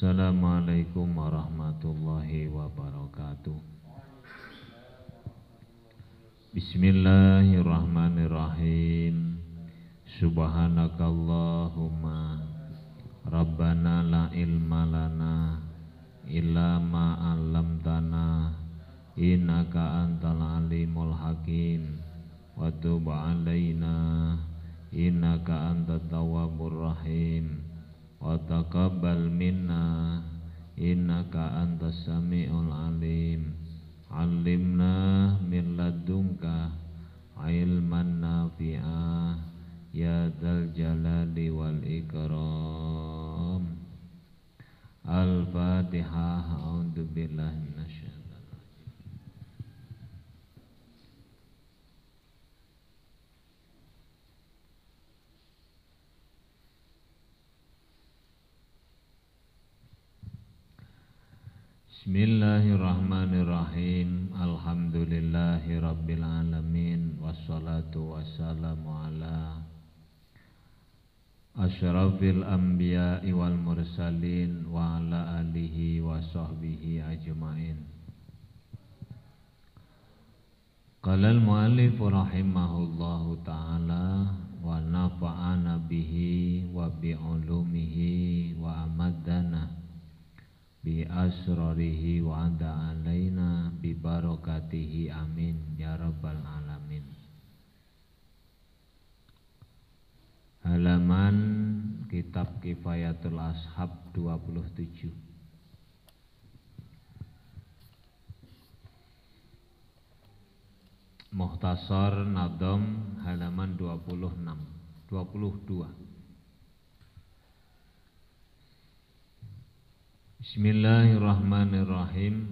Assalamualaikum warahmatullahi wabarakatuh. Bismillahirrahmanirrahim. Subhanakallahumma Rabbana la ilma lana illa ma 'allamtana innaka antal alimul hakim wa tub 'alaina innaka antat tawwabur rahim wa taqabbal minna innaka antas samiul alim. 'Allimna min ladunka ilman nafi'a ya dzal jalali wal ikram. Al-Fatihah. A'udzu billahi minasyaitonir Bismillahirrahmanirrahim. Alhamdulillahi rabbil alamin. Wassalatu wassalamu ala asyrafil anbiya'i wal mursalin wa ala alihi wa sahbihi ajma'in. Qala al-mu'allif rahimahullahu ta'ala wa nafa'ana bihi wa bi ulumihi wa amaddana bi asrarihi wa ada alaina bi barakatihi amin ya rabbal alamin. Halaman kitab Kifayatul Ashab 27. Mukhtasar Nadham halaman 22. Bismillahirrahmanirrahim.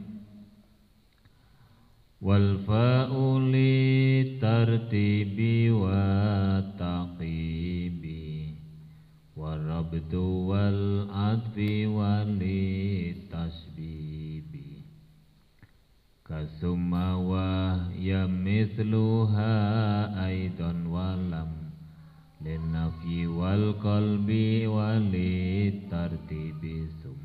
Wal fa'u li tartibi wa taqibi wa rabtu wal adfi wa li tasbibi kasumma wa ya mithluha aidan walam linnafi wal qalbi wa li tartibi sum.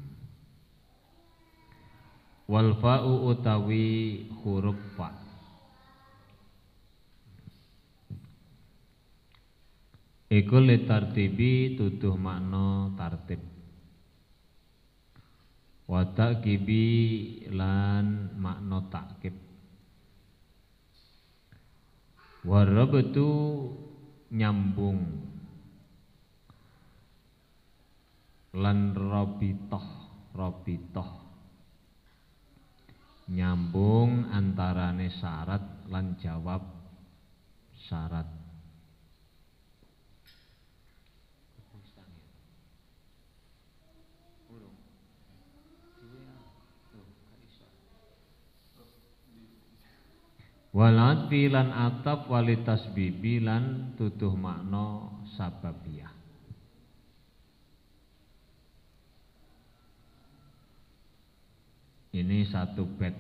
Wal fa'u utawi huruf fa iku li tartibi tuduh makna tartib, wa taqibi lan makna takib, wa rabtu nyambung lan rabitoh nyambung antarane syarat lan jawab syarat. Wal atfi lan ataf walitas bibi lan tuduh makna sababiyah. Ini satu bait.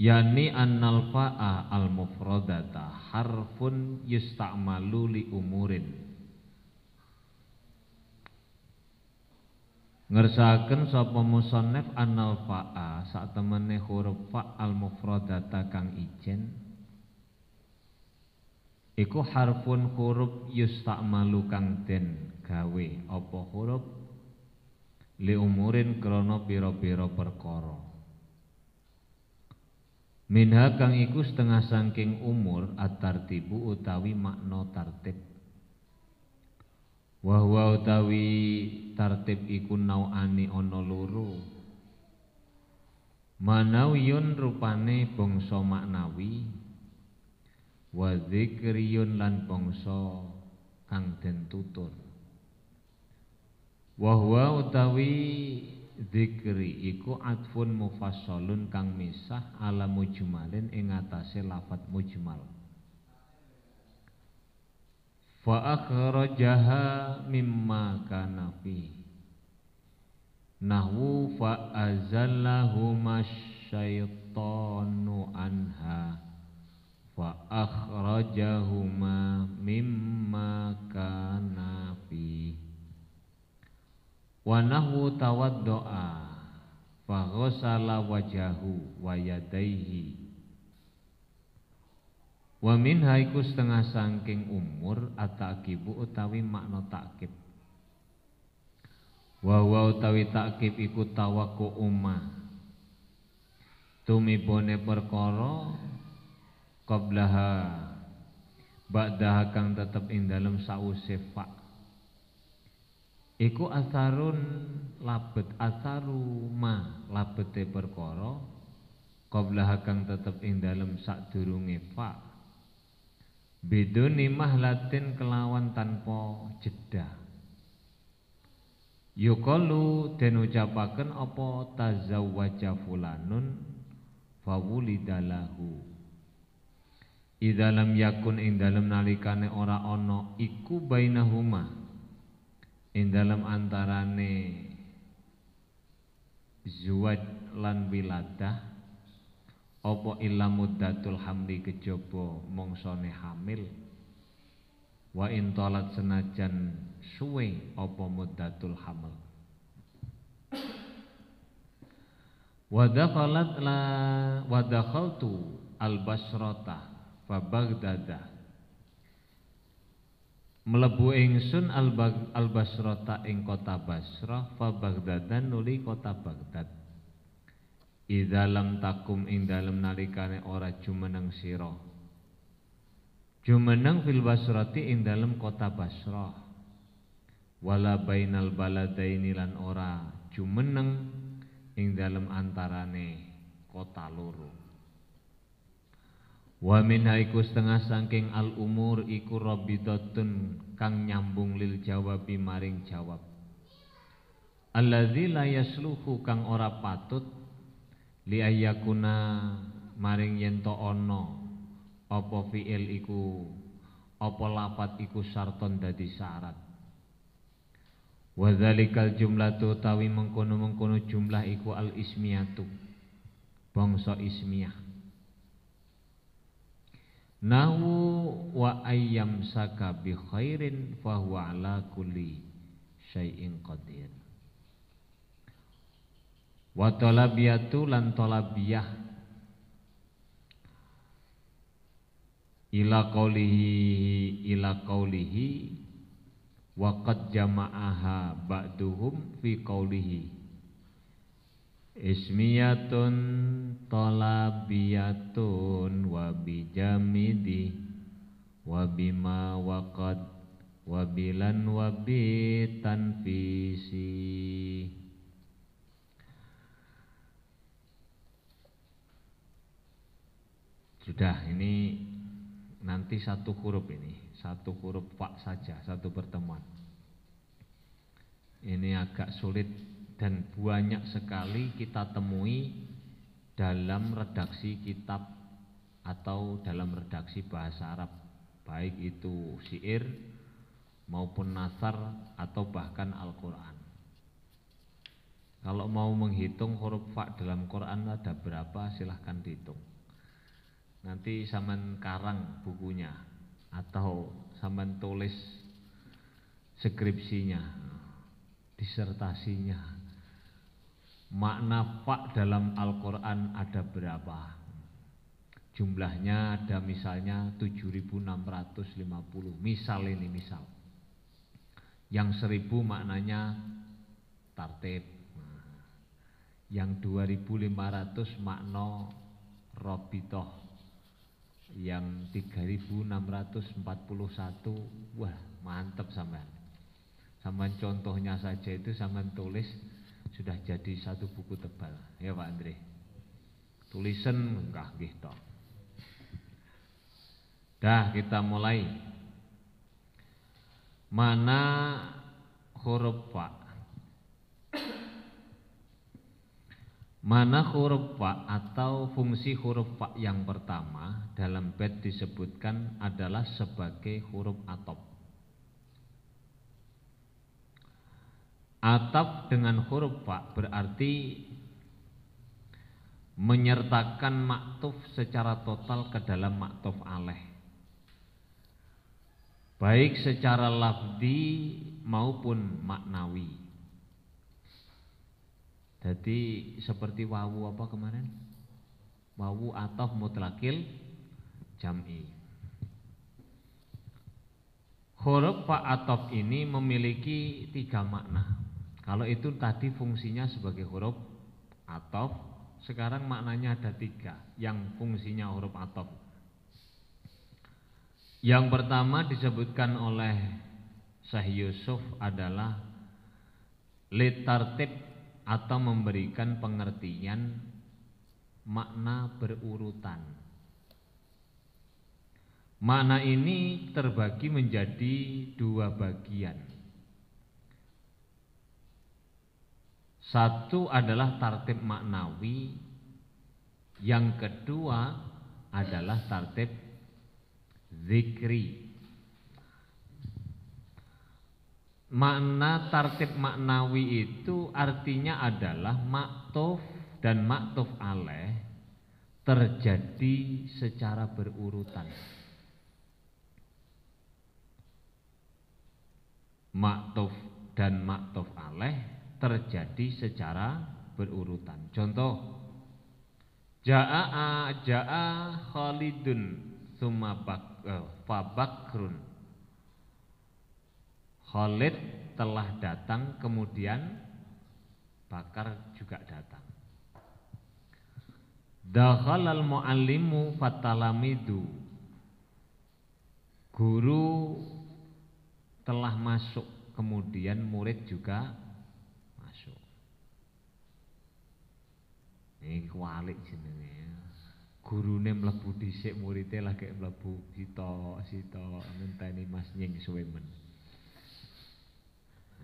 Yani annal fa'a al mufradata harfun yusta'malu li umurin. Ngersakaken sapa musannif annal fa'a sak temene huruf fa al mufradata kang ijen iku harfun huruf yusta'malu kang den gawe apa huruf li umurin krana pira-pira perkara. Minha kang iku setengah saking umur at-tartibu utawi makna tartib. Wa huwa utawi tartib iku nau'ani ana loro. Manawiyun rupane bangsa maknawi, wa dzikriyun lan bangsa kang den tutur. Wa huwa utawi dzikri iku atfun mufassalun kang misah ala mujmalin ing atase lafat mujmal. Fa akhrajaha mimma kana fi nahwu fa azallahu masyaitanu anha fa akhrajahuma mimma nahwu tawaddoa fa ghassala wajahu wa yadaihi. Wa min haiku setengah sangking umur atakibu utawi makna takkib. Wa utawi takkib iku tawaku umma tumibone perkara qablaha ba'daha kang tetep ing dalem sause fa. Iku asarun labet asaru ma labete perkara qablaha kang tetep ing dalem sadurunge fa. Biduni mahlatin kelawan tanpa jeda. Yuqalu den ucapaken apa tazawwaja fulanun fawulidalahu. Idza lam yakun ing dalem nalikane ora ana iku bainahuma ing dalem antarane zuwaj lan wiladah apa illa muddatul hamli kejaba mongsone hamil wa intolat senajan suwe apa muddatul hamil wa dakhaltu al-Basrata fa Baghdada mlebu ingsun al-Basrata ing kota Basrah fa Baghdadan nuli kota Baghdad. Idza lam takum ing dalem nalikane ora jumeneng sira jumeneng fil Basrati ing dalem kota Basrah wala bainal baladaini lan ora jumeneng ing dalem antarane kota loro. Wa minha iku setengah saking al umur iku rabidatun kang nyambung lil jawabi maring jawab alladzi la yasluhu kang ora patut li ayyakuna maring yen to ana apa fiil iku apa lafat iku sarton dadi syarat. Wa dzalikal jumlatu tawi mengkono-mengkono jumlah iku al ismiyatu bangsa ismiyah. Nahu wa ayyam saka bi khairin fa huwa ala kulli syai'in qadir. Wa talabiyatu lan talabiyah ila qaulihi wa qad jama'aha ba'duhum fi qaulihi ismiyatun talabiyatun wa bijamidi wa bima wa qad wa bilan wa bitanfisi. Sudah, ini nanti satu huruf fa saja, satu pertemuan. Ini agak sulit dan banyak sekali kita temui dalam redaksi kitab atau dalam redaksi bahasa Arab, baik itu syair maupun nasar atau bahkan Al-Quran. Kalau mau menghitung huruf fa dalam Quran ada berapa, silahkan dihitung. Nanti saman karang bukunya atau saman tulis skripsinya, disertasinya. Makna fa dalam Al-Quran ada berapa? Jumlahnya ada misalnya 7.650. Misal ini misal. Yang 1.000 maknanya tartib. Yang 2.500 makna robitoh. Yang 3.641, wah mantap sampean. Sampean contohnya saja itu sampean tulis sudah jadi satu buku tebal, ya Pak Andre. Tulisan enggak gitu. Dah kita mulai. Mana huruf fa? Mana huruf fa atau fungsi huruf fa yang pertama dalam bait disebutkan adalah sebagai huruf atop. Atop dengan huruf fa berarti menyertakan maktuf secara total ke dalam maktuf alaih, baik secara lafzi maupun maknawi. Jadi seperti wawu apa kemarin? Wawu ataf mutlakil jam'i. Huruf fa ataf ini memiliki 3 makna. Kalau itu tadi fungsinya sebagai huruf ataf, sekarang maknanya ada 3 yang fungsinya huruf ataf. Yang pertama disebutkan oleh Syekh Yusuf adalah litartib atau memberikan pengertian makna berurutan. Makna ini terbagi menjadi 2 bagian. Satu adalah tartib maknawi, yang kedua adalah tartib zikri. Makna tartib maknawi itu artinya adalah maktuf dan maktuf alaih terjadi secara berurutan. Maktuf dan maktuf alaih terjadi secara berurutan. Contoh, Ja'a Khalidun summa fabakrun. Khalid telah datang, kemudian Bakar juga datang. Dakhalal muallimu fatalamidu. Guru telah masuk, kemudian murid juga masuk. Ini kualik jenenge. Gurune mlebu dhisik, muridé lagi mlebu sito ngenteni Mas Nying suwe men.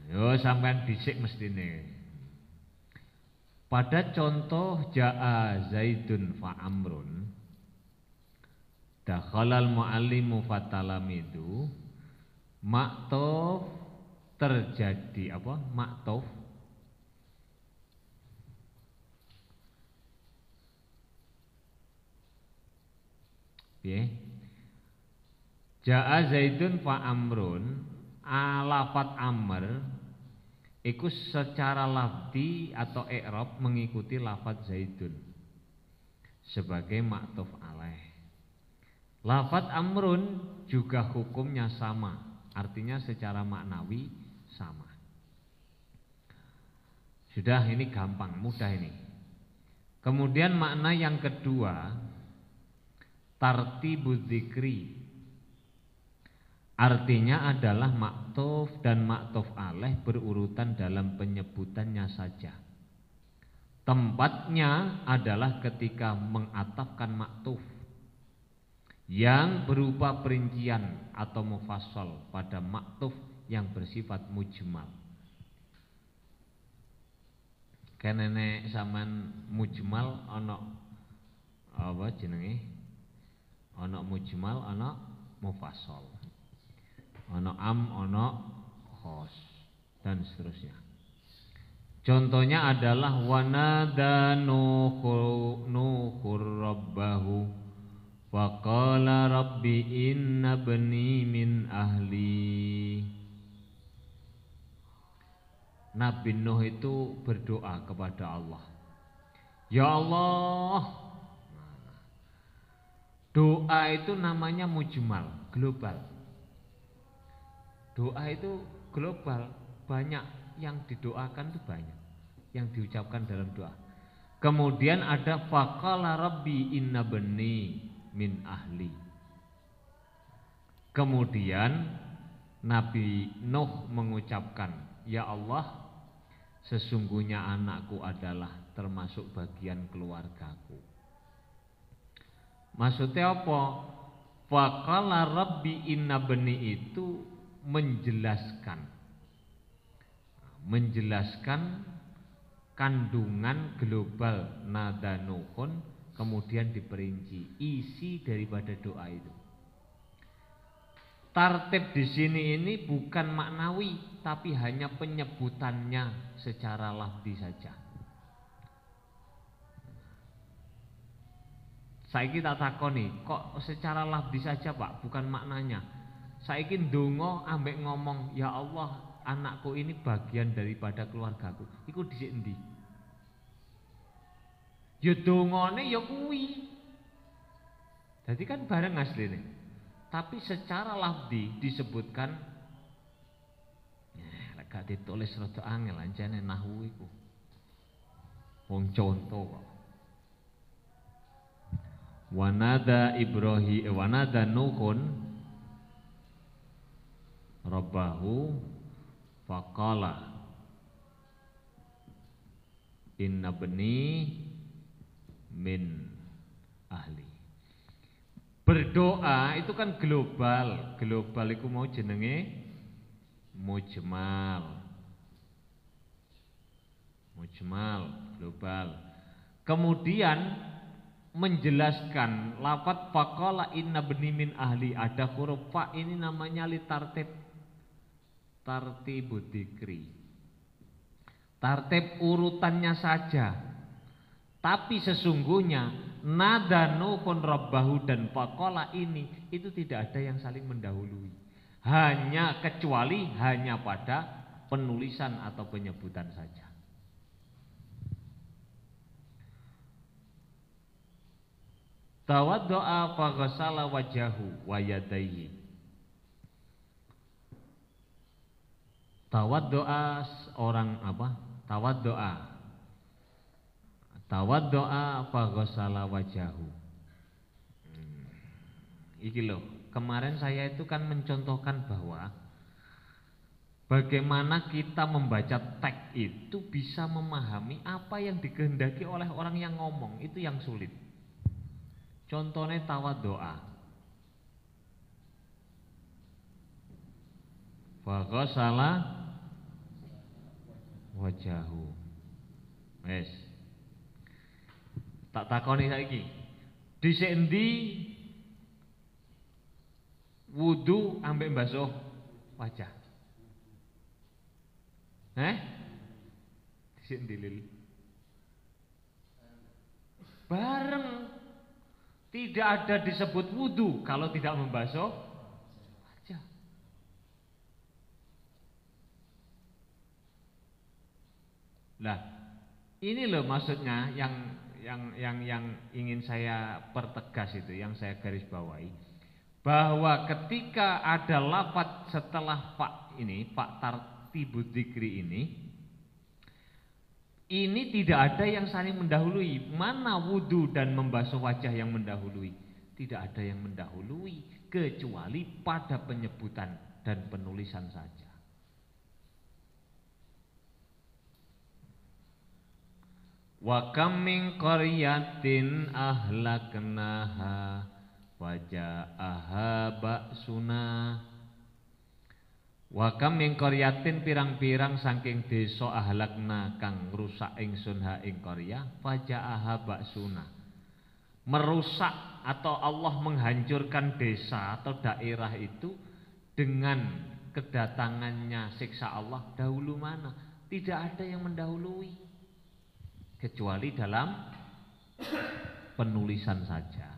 Yo sampean dhisik mestine. Pada contoh Ja'a Zaidun fa Amrun, dakhalal muallimu fatalamidu, maktuf terjadi apa? Maktuf Ja'a Zaidun fa Amrun, lafat amr iku secara lafzi atau i'rab mengikuti lafat Zaidun sebagai maktuf alaih. Lafat amrun juga hukumnya sama, artinya secara maknawi sama. Sudah, ini gampang, mudah ini. Kemudian makna yang kedua, tartibuz zikri, artinya adalah maktuf dan maktuf alaih berurutan dalam penyebutannya saja. Tempatnya adalah ketika mengatafkan maktuf yang berupa perincian atau mufassal pada maktuf yang bersifat mujmal. Kenene sampean mujmal ana apa jenenge? Ana mujmal, ana mufassal. Ana am, ana khos, dan seterusnya. Contohnya adalah wanada nuhur rabbahu wa qala rabbi inna bani min ahli. Nabi Nuh itu berdoa kepada Allah, ya Allah. Doa itu namanya mujmal, global. Doa itu global, banyak yang didoakan itu banyak, yang diucapkan dalam doa. Kemudian ada faqala rabbi inna bani min ahli. Kemudian Nabi Nuh mengucapkan, ya Allah, sesungguhnya anakku adalah termasuk bagian keluargaku. Maksudnya apa? Faqala rabbi inna bani itu menjelaskan kandungan global nada nuhun, kemudian diperinci isi daripada doa itu. Tartib di sini ini bukan maknawi, tapi hanya penyebutannya secara lafzi saja. Saiki tak takoni, kok secara lafzi saja Pak, bukan maknanya. Saiki ndonga ambek ngomong, ya Allah, anakku ini bagian daripada keluargaku. Iku dhisik endi? Ya dongane ya kuwi. Jadi kan bareng asline. Tapi secara lafzi disebutkan lek gak ditulis rada angel ancene nahwu iku. Wong conto kok. Wanada Ibrahim wanada Nuhun Rabbahu faqala inna bani min ahli. Berdoa itu kan global. Global itu mau jenenge mujmal. Mujmal, global. Kemudian menjelaskan lafaz faqala inna bani min ahli, ada huruf fa ini namanya li tartibud dzikri. Tartib urutannya saja. Tapi sesungguhnya nada Nuhun Rabbahu dan faqala ini itu tidak ada yang saling mendahului. Kecuali hanya pada penulisan atau penyebutan saja. Tawaddo'a faghasala wajahu wa yadayhi. Tawaddo'a orang apa? Tawaddo'a faghasala wajahu. Iki loh, kemarin saya itu kan mencontohkan bahwa bagaimana kita membaca teks itu bisa memahami apa yang dikehendaki oleh orang yang ngomong, itu yang sulit. Contohnya tawaddo'a. Faghasala wajahu. Wes. Tak takoni saiki. Dhisik endi wudu ambek mbasuh wajah? Dhisik endi lil? Bareng. Tidak ada disebut wudu kalau tidak membasuh wajah. Lah, ini loh maksudnya yang ingin saya pertegas itu, yang saya garis bawahi, bahwa ketika ada lafaz setelah fa ini, fa tartibud dzikri ini tidak ada yang saling mendahului. Mana wudu dan membasuh wajah yang mendahului? Tidak ada yang mendahului kecuali pada penyebutan dan penulisan saja. Wa kam min qaryatin ahlaknaha waja'aha ba'suna. Wa kam min qaryatin pirang-pirang saking desa ahlakna kang rusak ingsun ha ing qarya faja'aha ba'suna. Merusak atau Allah menghancurkan desa atau daerah itu dengan kedatangannya siksa Allah dahulu mana? Tidak ada yang mendahului kecuali dalam penulisan saja.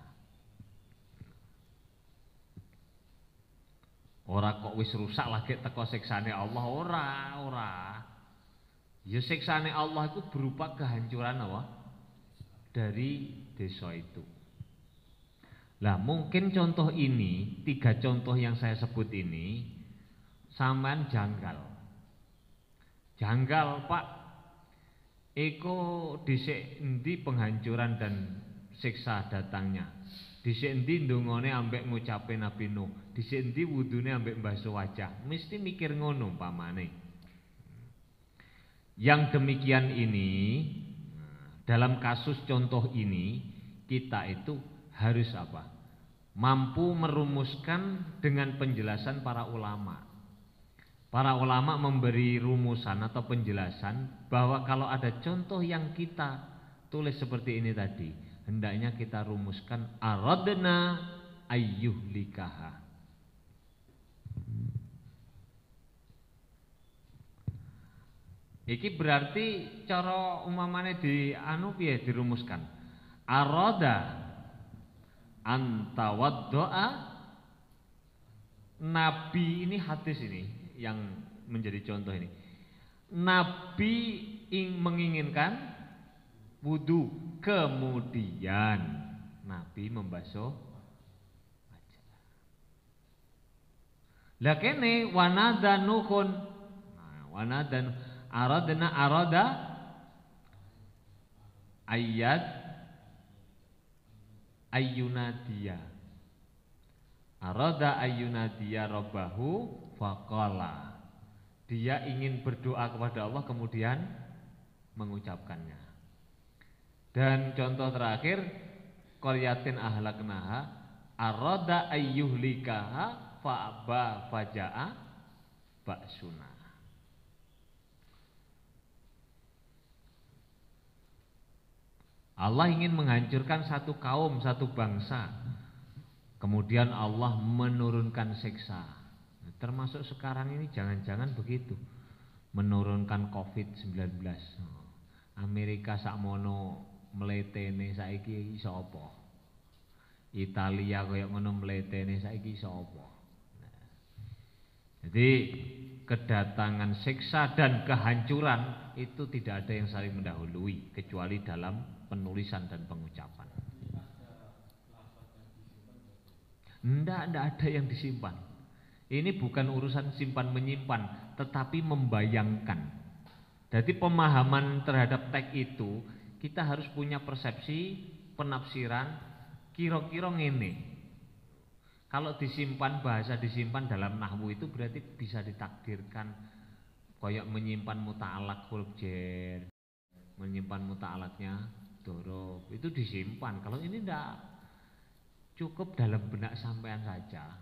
Ora kok wis rusak lagi teko siksane Allah, ora. Ya siksane Allah itu berupa kehancuran apa? Dari desa itu. Lah mungkin contoh ini, 3 contoh yang saya sebut ini sampean janggal. Janggal, Pak. Eko dhisik endi penghancuran dan siksa datangnya? Dhisik endi ndongane ambek ngucape Nabi Nuh? Dhisik endi wudune ambek mbasuh wajah? Mesti mikir ngono umpamane. Yang demikian ini dalam kasus contoh ini kita itu harus apa? Mampu merumuskan dengan penjelasan para ulama. Para ulama memberi rumusan atau penjelasan bahwa kalau ada contoh yang kita tulis seperti ini tadi, hendaknya kita rumuskan aradna ayyuhlikaha. Iki berarti cara umamane di anu piye dirumuskan? Arada antawaddoa. Nabi ini hadis ini yang menjadi contoh ini. Nabi menginginkan wudu kemudian Nabi membasuh wajah. Lah kene wanada Nuhun. Nah, wanada arada ayat ayyunadiya. Arada ayyunadiya rabbahu faqala. Dia ingin berdoa kepada Allah kemudian mengucapkannya. Dan contoh terakhir qaryatin ahlaknaha arada ayyuhlikaha fa'aba faja'a ba'suna. Allah ingin menghancurkan satu kaum, satu bangsa. Kemudian Allah menurunkan siksa. Termasuk sekarang ini jangan-jangan begitu. Menurunkan COVID-19. Amerika sakmono mletene saiki iso apa? Italia kaya ngono mletene saiki iso apa? Jadi kedatangan siksa dan kehancuran itu tidak ada yang saling mendahului kecuali dalam penulisan dan pengucapan. Tidak ada yang disimpan. Ini bukan urusan simpan menyimpan, tetapi membayangkan. Jadi pemahaman terhadap teks itu kita harus punya persepsi, penafsiran, kira-kira ngene. Kalau disimpan, bahasa disimpan dalam nahwu itu berarti bisa ditakdirkan kayak menyimpan muta'alaq huruf jar, menyimpan muta'alaqnya dorob, itu disimpan. Kalau ini tidak, cukup dalam benak sampean saja,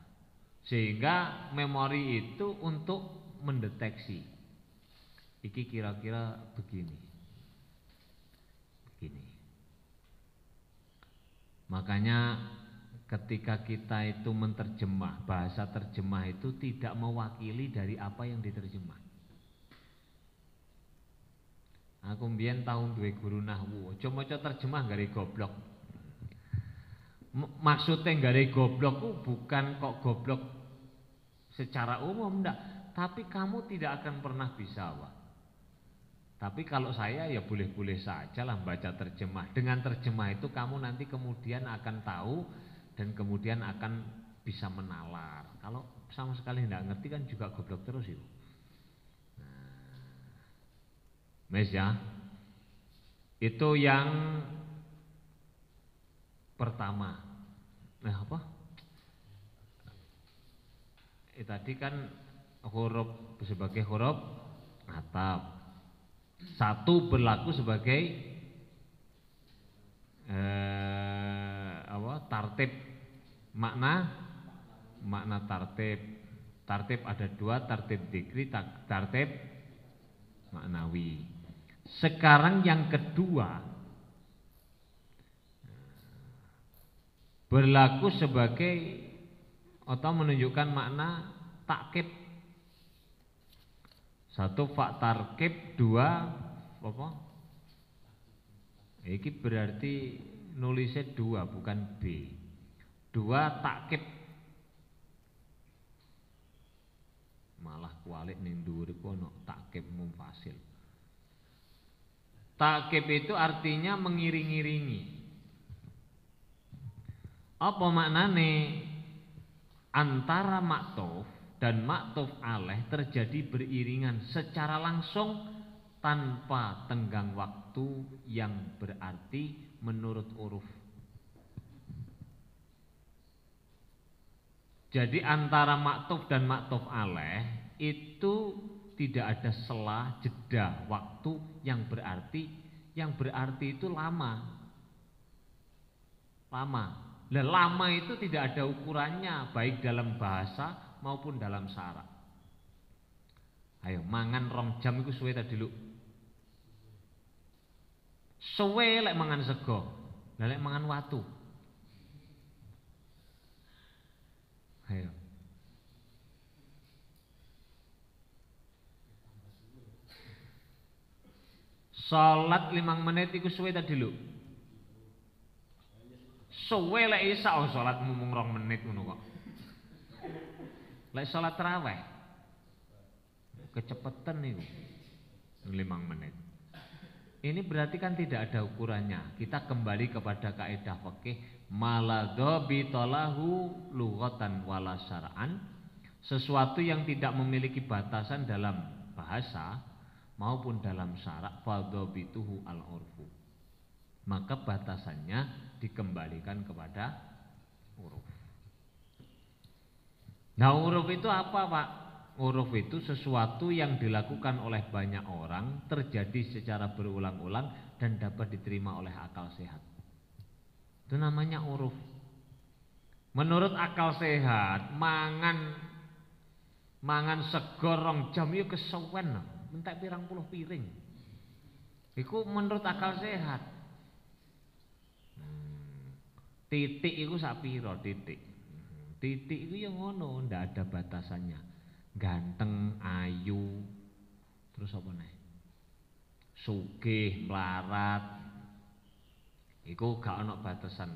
sehingga memori itu untuk mendeteksi iki kira-kira begini. Makanya ketika kita itu menterjemah, bahasa terjemah itu tidak mewakili dari apa yang diterjemah. Aku mbiyen tahun duwe guru nahwu, aja maca terjemah gare goblok. Maksudnya gare goblok ku bukan kok goblok secara umum, enggak, tapi kamu tidak akan pernah bisa, Pak. Tapi kalau saya ya boleh-boleh saja lah baca terjemah. Dengan terjemah itu kamu nanti kemudian akan tahu dan kemudian akan bisa menalar. Kalau sama sekali tidak ngerti kan juga goblok terus itu. Mes ya. Itu yang pertama. Nah apa? Tadi kan huruf sebagai huruf atap. Satu berlaku sebagai tartib, makna tartib. Tartib ada dua, tartib dzikri, tartib maknawi. Sekarang yang kedua berlaku sebagai atau menunjukkan makna takkib. Satu fa tarkib, dua apa? Iki berarti nulisnya dua bukan B. Dua takkib. Malah kualik ning dhuwur iku ana takkib munfasil. Takkib itu artinya mengiring-iringi. Apa maknane? Antara maktuf dan maktuf alaih terjadi beriringan secara langsung tanpa tenggang waktu yang berarti menurut uruf. Jadi antara maktuf dan maktuf alaih itu tidak ada selah jeda waktu yang berarti itu lama. Lama itu tidak ada ukurannya baik dalam bahasa maupun dalam syarak. Ayo mangan 2 jam iku suwe ta Diluk? Suwe lek mangan sego, lek mangan watu. Ayo. Salat 5 menit iku suwe ta Diluk? Suwe lek isa salat mung 2 menit ngono kok. Lek salat tarawih kecepetan niku 5 menit. Ini berarti kan tidak ada ukurannya. Kita kembali kepada kaidah fikih, maladhabitalahu lughatan wala syar'an, sesuatu yang tidak memiliki batasan dalam bahasa maupun dalam syarak, fadhabituhu al-urfu. Maka batasannya dikembalikan kepada huruf. Nah, huruf itu apa, Pak? Huruf itu sesuatu yang dilakukan oleh banyak orang, terjadi secara berulang-ulang dan dapat diterima oleh akal sehat. Itu namanya huruf. Menurut akal sehat, mangan sego 2 jam yo kesuwen, entek pirang puluh piring. Iku menurut akal sehat. Titik iku sak pira titik? Titik iku ya ngono, ndak ada batasannya. Ganteng, ayu, terus apa nih? Sugih, melarat, iku gak ono batasan.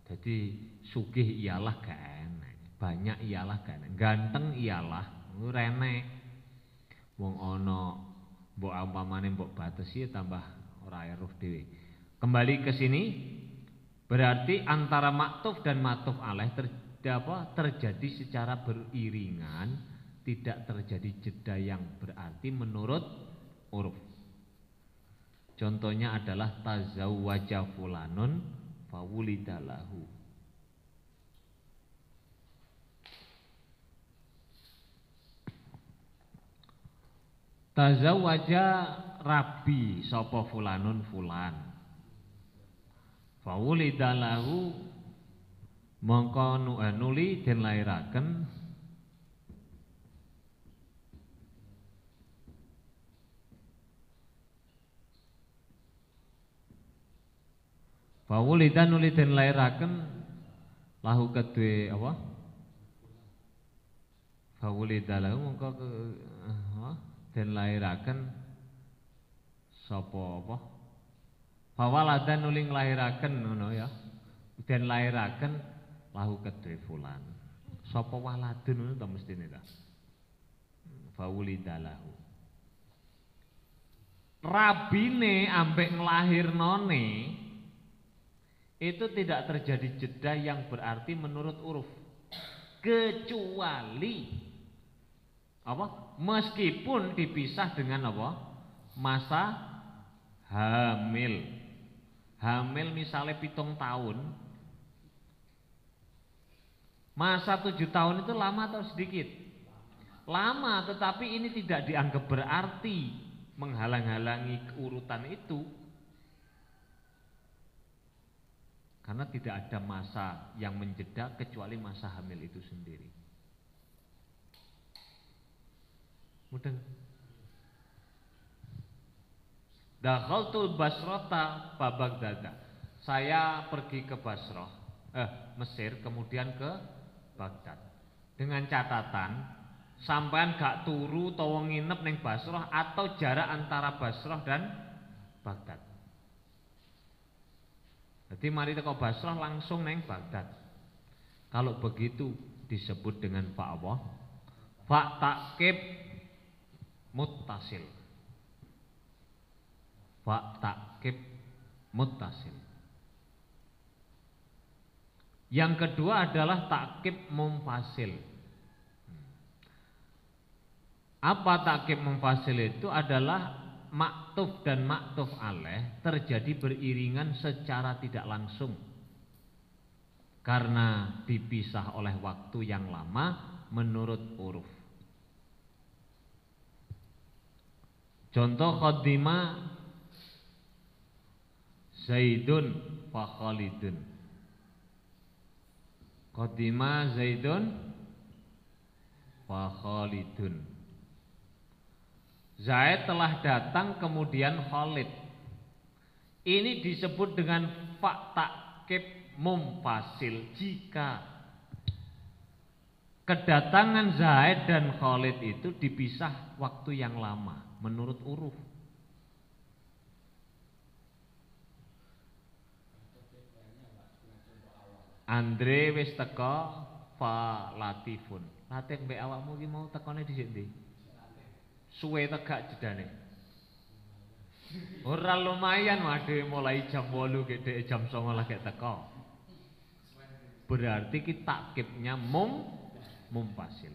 Jadi sugih iyalah gak enak, banyak iyalah gak enak, ganteng iyalah, rene. Wong ono mbok ampamane mbok batesi tambah ora eruh dhewe. Kembali ke sini, berarti antara maktuf dan matuf alaih terjadi secara beriringan. Tidak terjadi jeda yang berarti menurut uruf. Contohnya adalah tazawwaja fulanun fawulidalahu. Tazawwaja rabi sapa fulanun fulan. Fawulidalahu mongko nuli den lairaken Fawulidan nuli den lairaken lahu kedue apa? Fawulidalahu mongko den lairaken sapa apa? Fawaladan nuli nglairaken ngono ya. Den lairaken lahu kedue fulan. Sapa waladun ngono ta mestine ta. Fawulidalahu. Rabine ambek nglahirnone itu tidak terjadi jeda yang berarti menurut uruf, kecuali apa? Meskipun dipisah dengan apa? Masa hamil. Hamil misalnya 7 tahun. Masa 7 tahun itu lama atau sedikit? Lama, tetapi ini tidak dianggap berarti menghalang-halangi urutan itu. Karena tidak ada masa yang menjeda kecuali masa hamil itu sendiri. Mudeng. Dakhaltul Basrata fa Baghdad. Saya pergi ke Basrah, Mesir, kemudian ke Baghdad. Dengan catatan sampean gak turu utawa nginep ning Basrah atau jarak antara Basrah dan Baghdad. Jadi mari teko Basrah langsung neng Baghdad. Kalau begitu disebut dengan fa apa? Fa ta'kib muttasil. Fa ta'kib muttasil. Yang kedua adalah ta'kib munfasil. Apa ta'kib munfasil itu? Adalah maktuf dan maktuf alaih terjadi beriringan secara tidak langsung karena dipisah oleh waktu yang lama menurut uruf. Contoh qadima Zaidun fa Khalidun. Qadima Zaidun fa Khalidun. Zaid telah datang kemudian Khalid. Ini disebut dengan fa ta'kib munfasil jika kedatangan Zaid dan Khalid itu dipisah waktu yang lama menurut uruf. Andre wis teko fa latifun. Latif mbek awakmu ki mau tekone dhisik ndi? Suwe tegak jedane. Ora lumayan waduh mulai jam 8 gede jam 9 lagi teko. Berarti ki takkibnya mumpasil.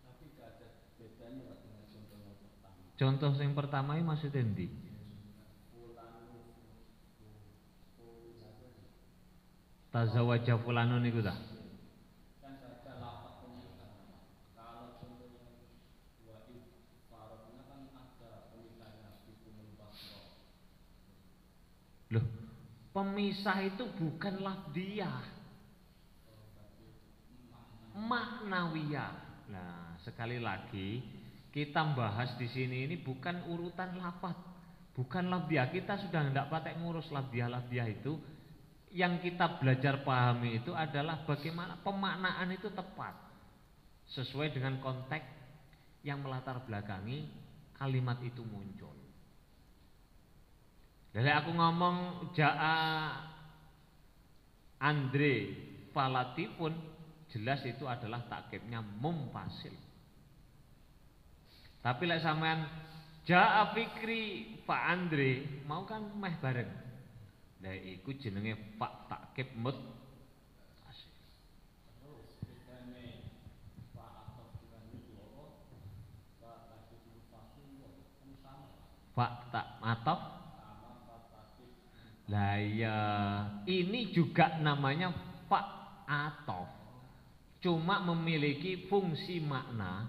Tapi gak ada bedanya Pak dengan contoh yang pertama. Contoh yang pertama ini maksudnya ndi? Tazawaja fulanun niku ta? Kan ada lafaz pernikahan. Kalau contohnya wa farokna kan ada pernikahannya bikumul basro. Loh, pemisah itu bukan lafdiyah, maknawiyah. Nah, sekali lagi kita bahas di sini ini bukan urutan lafaz, bukan lafdiyah. Kita sudah tidak pakai ngurus lafdiyah itu. Yang kita belajar pahami itu adalah bagaimana pemaknaan itu tepat sesuai dengan konteks yang melatar belakangi kalimat itu muncul. Dari aku ngomong jaa Andre Falati pun jelas itu adalah takkibnya mumpasil. Tapi lek sampean jaa Fikri Pak Andre mau kan meh bareng. Lah iku jenenge pak takkib muttasil. Terus bedane Pak atau dengan itu apa? Pak takkib mufasil itu sama. Pak tak atau Sama Pak takkib. lah ya ini juga namanya pak atau cuma memiliki fungsi makna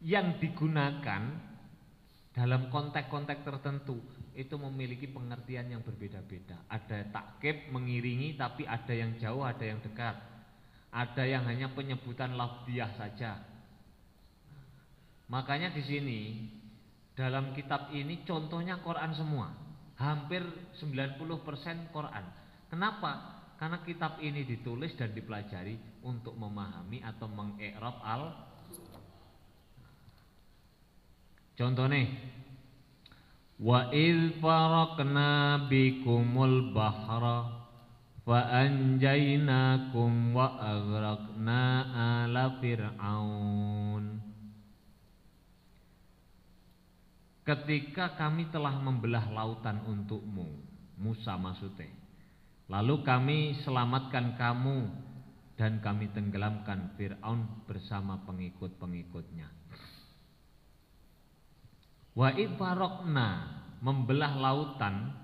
yang digunakan dalam konteks-konteks tertentu itu memiliki pengertian yang berbeda-beda. Ada takkib mengiringi tapi ada yang jauh, ada yang dekat. Ada yang hanya penyebutan lafdiyah saja. Makanya di sini dalam kitab ini contohnya Quran semua. Hampir 90% Quran. Kenapa? Karena kitab ini ditulis dan dipelajari untuk memahami atau mengi'rab contohnya wa idh farakna bikumul bahra fa anjaynakum wa aghraqna ala fir'aun. Ketika kami telah membelah lautan untukmu, Musa maksudnya, lalu kami selamatkan kamu dan kami tenggelamkan Fir'aun bersama pengikut-pengikutnya. Wa idfarokna membelah lautan,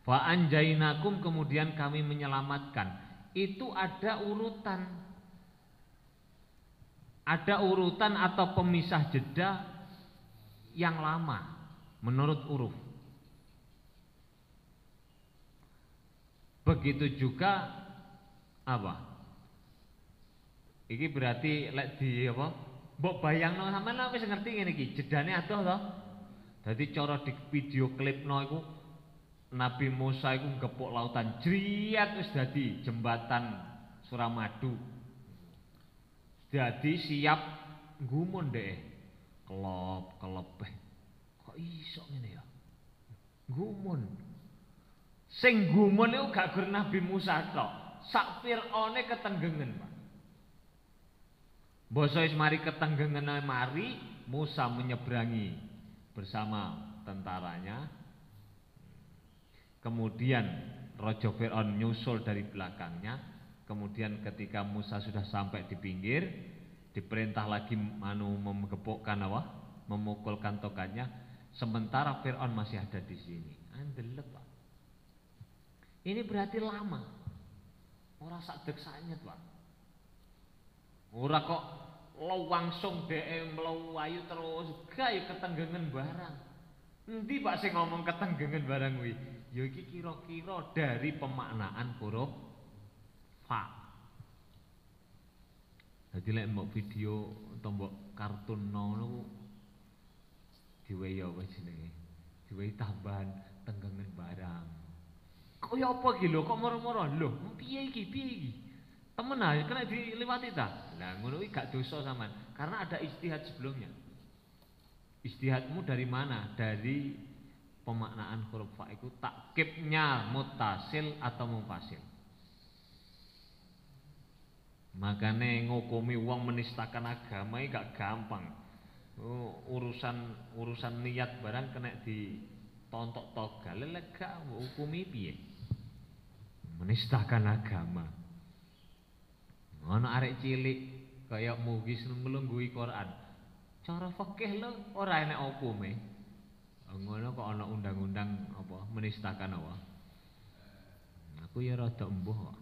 fa anjainakum kemudian kami menyelamatkan. Itu ada urutan atau pemisah jeda yang lama menurut uruf. Begitu juga apa? Iki berarti lek di apa? Mbok bayangno sampean wis ngerti ngene iki, jedane adoh to. Dadi cara di video klipno iku Nabi Musa iku ngepuk lautan jriyat wis dadi jembatan Suramadu. Jadi siap gumun deh. Kelop kok iso ngene ya? Gumun. Sing gumun iku gak gur Nabi Musa tok. Sak Firaune ketenggengen, Pak. Basa wis mari ketenggengen mari Musa menyeberangi bersama tentaranya. Kemudian Raja Fir'aun nyusul dari belakangnya. Kemudian ketika Musa sudah sampai di pinggir, diperintah lagi menggepokkan apa? Memukulkan tongkatnya. Sementara Fir'aun masih ada di sini. Andelep, Pak. Ini berarti lama. Ora sak dek sanyet, Pak. Ora kok langsung dhek mlayu terus gawe ketenggengen barang. Endi Pak sing ngomong ketenggengen barang kuwi? Ya iki kira-kira dari pemaknaan huruf fa. Dadi lek mbok video atau mbok kartun ngono diwehi apa jenenge? Diwehi tambahan tenggengen barang. Kaya apa iki lho kok moro-moro? Lho, piye iki? Temen ae kena diliwati ta? Lah ngono iki gak dosa sampean, karena ada istihad sebelumnya. Istihadmu dari mana? Dari pemaknaan huruf fa itu takkibnya muttasil atau munfasil. Makane ngukumi wong menistakan agama iki gak gampang. urusan niat barang kena ditontok togal lek gak hukumi piye? Menistakan agama. Ono arek cilik kaya mugis nglunggui Quran. Cara fikih lho ora enek hukume. Ngono kok ana undang-undang apa menistakan apa? Aku ya rada embuh kok.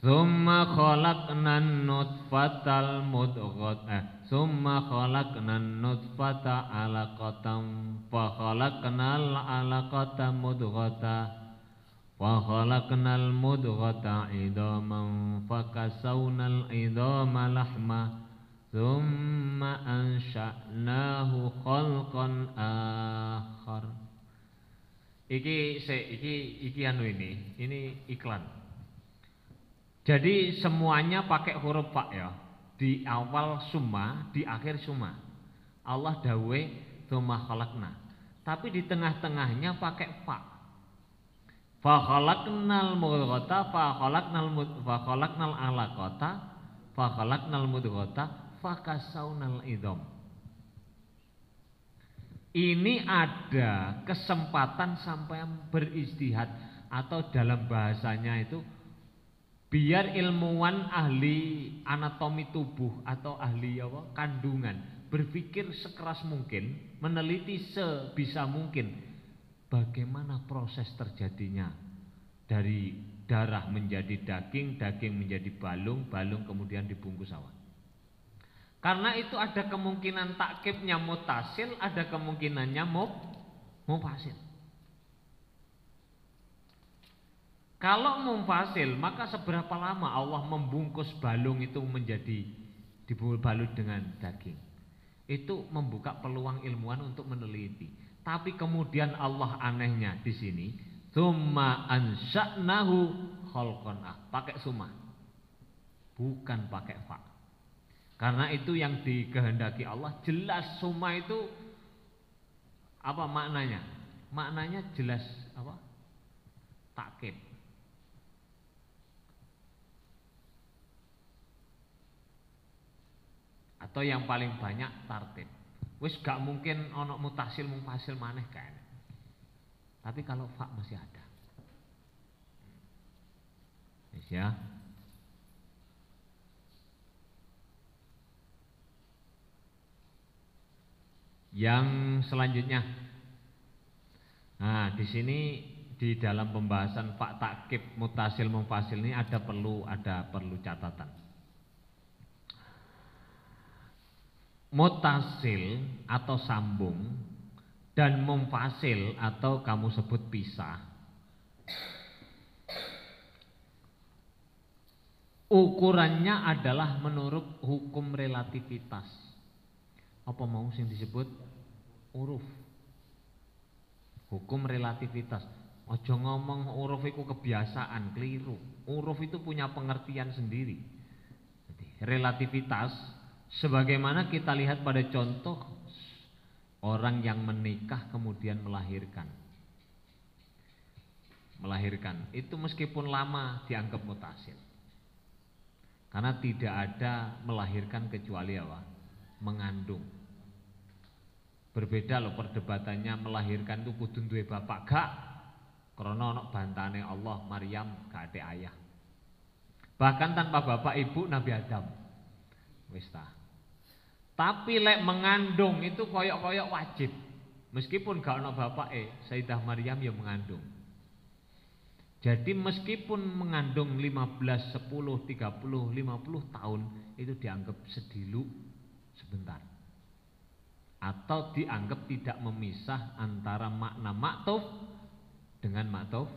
Summa khalaqnan nutfatal mudghah summa khalaqnan nutfata 'alaqatan fa khalaqnal 'alaqata mudghata wa khalaqnal mudghata 'idhaman fa kasawnal 'idhama lahma summa ansha'nahu khalqan akhar. Iki anu ini iklan. Jadi semuanya pakai huruf fa ya. Di awal summa, di akhir summa. Allah dawe tsumma khalaqna. Tapi di tengah-tengahnya pakai fa. Fa khalaqnal mudghata fa khalaqnal alaqata fa khalaqnal mudghata fa kasawnal idham. Ini ada kesempatan sampai beristihad atau dalam bahasanya itu biar ilmuwan ahli anatomi tubuh atau ahli kandungan berpikir sekeras mungkin, meneliti sebisa mungkin bagaimana proses terjadinya dari darah menjadi daging, daging menjadi balung, balung kemudian dibungkus awan. Karena itu ada kemungkinan takkibnya mutasil, ada kemungkinannya mufasil. Kalau munfasil, maka seberapa lama Allah membungkus balung itu menjadi dibalut dengan daging. Itu membuka peluang ilmuwan untuk meneliti. Tapi kemudian Allah anehnya di sini, tsumma ansha'nahu khalqan pakai summa. Bukan pakai fa. Karena itu yang dikehendaki Allah jelas summa itu apa maknanya? Maknanya jelas apa? Takkib. Atau yang paling banyak tartib. Wis gak mungkin ono mutasil munfasil maneh kan. Tapi kalau fa masih ada. Yes, ya. Yang selanjutnya. Nah, di sini di dalam pembahasan fa takkib mutasil munfasil ini ada perlu catatan. Mutasil atau sambung dan munfasil atau kamu sebut pisah. Ukurannya adalah menurut hukum relativitas. Apa mau sing disebut uruf? Hukum relativitas. Ojo ngomong uruf itu kebiasaan, keliru. Uruf itu punya pengertian sendiri. Jadi, relativitas sebagaimana kita lihat pada contoh orang yang menikah kemudian melahirkan. Melahirkan itu meskipun lama dianggap mutasil. Karena tidak ada melahirkan kecuali apa? Mengandung. Berbeda loh perdebatannya melahirkan itu kudu duwe bapak gak. Karena ana bantane Allah Maryam gak ada ayah. Bahkan tanpa bapak ibu Nabi Adam. Wis ta. Tapi lek mengandung itu koyok-koyok wajib. Meskipun gak ana bapake, Sayyidah Maryam ya mengandung. Jadi meskipun mengandung 15, 10, 30, 50 tahun itu dianggap sedilu sebentar. Atau dianggap tidak memisah antara makna maktuf dengan maktuf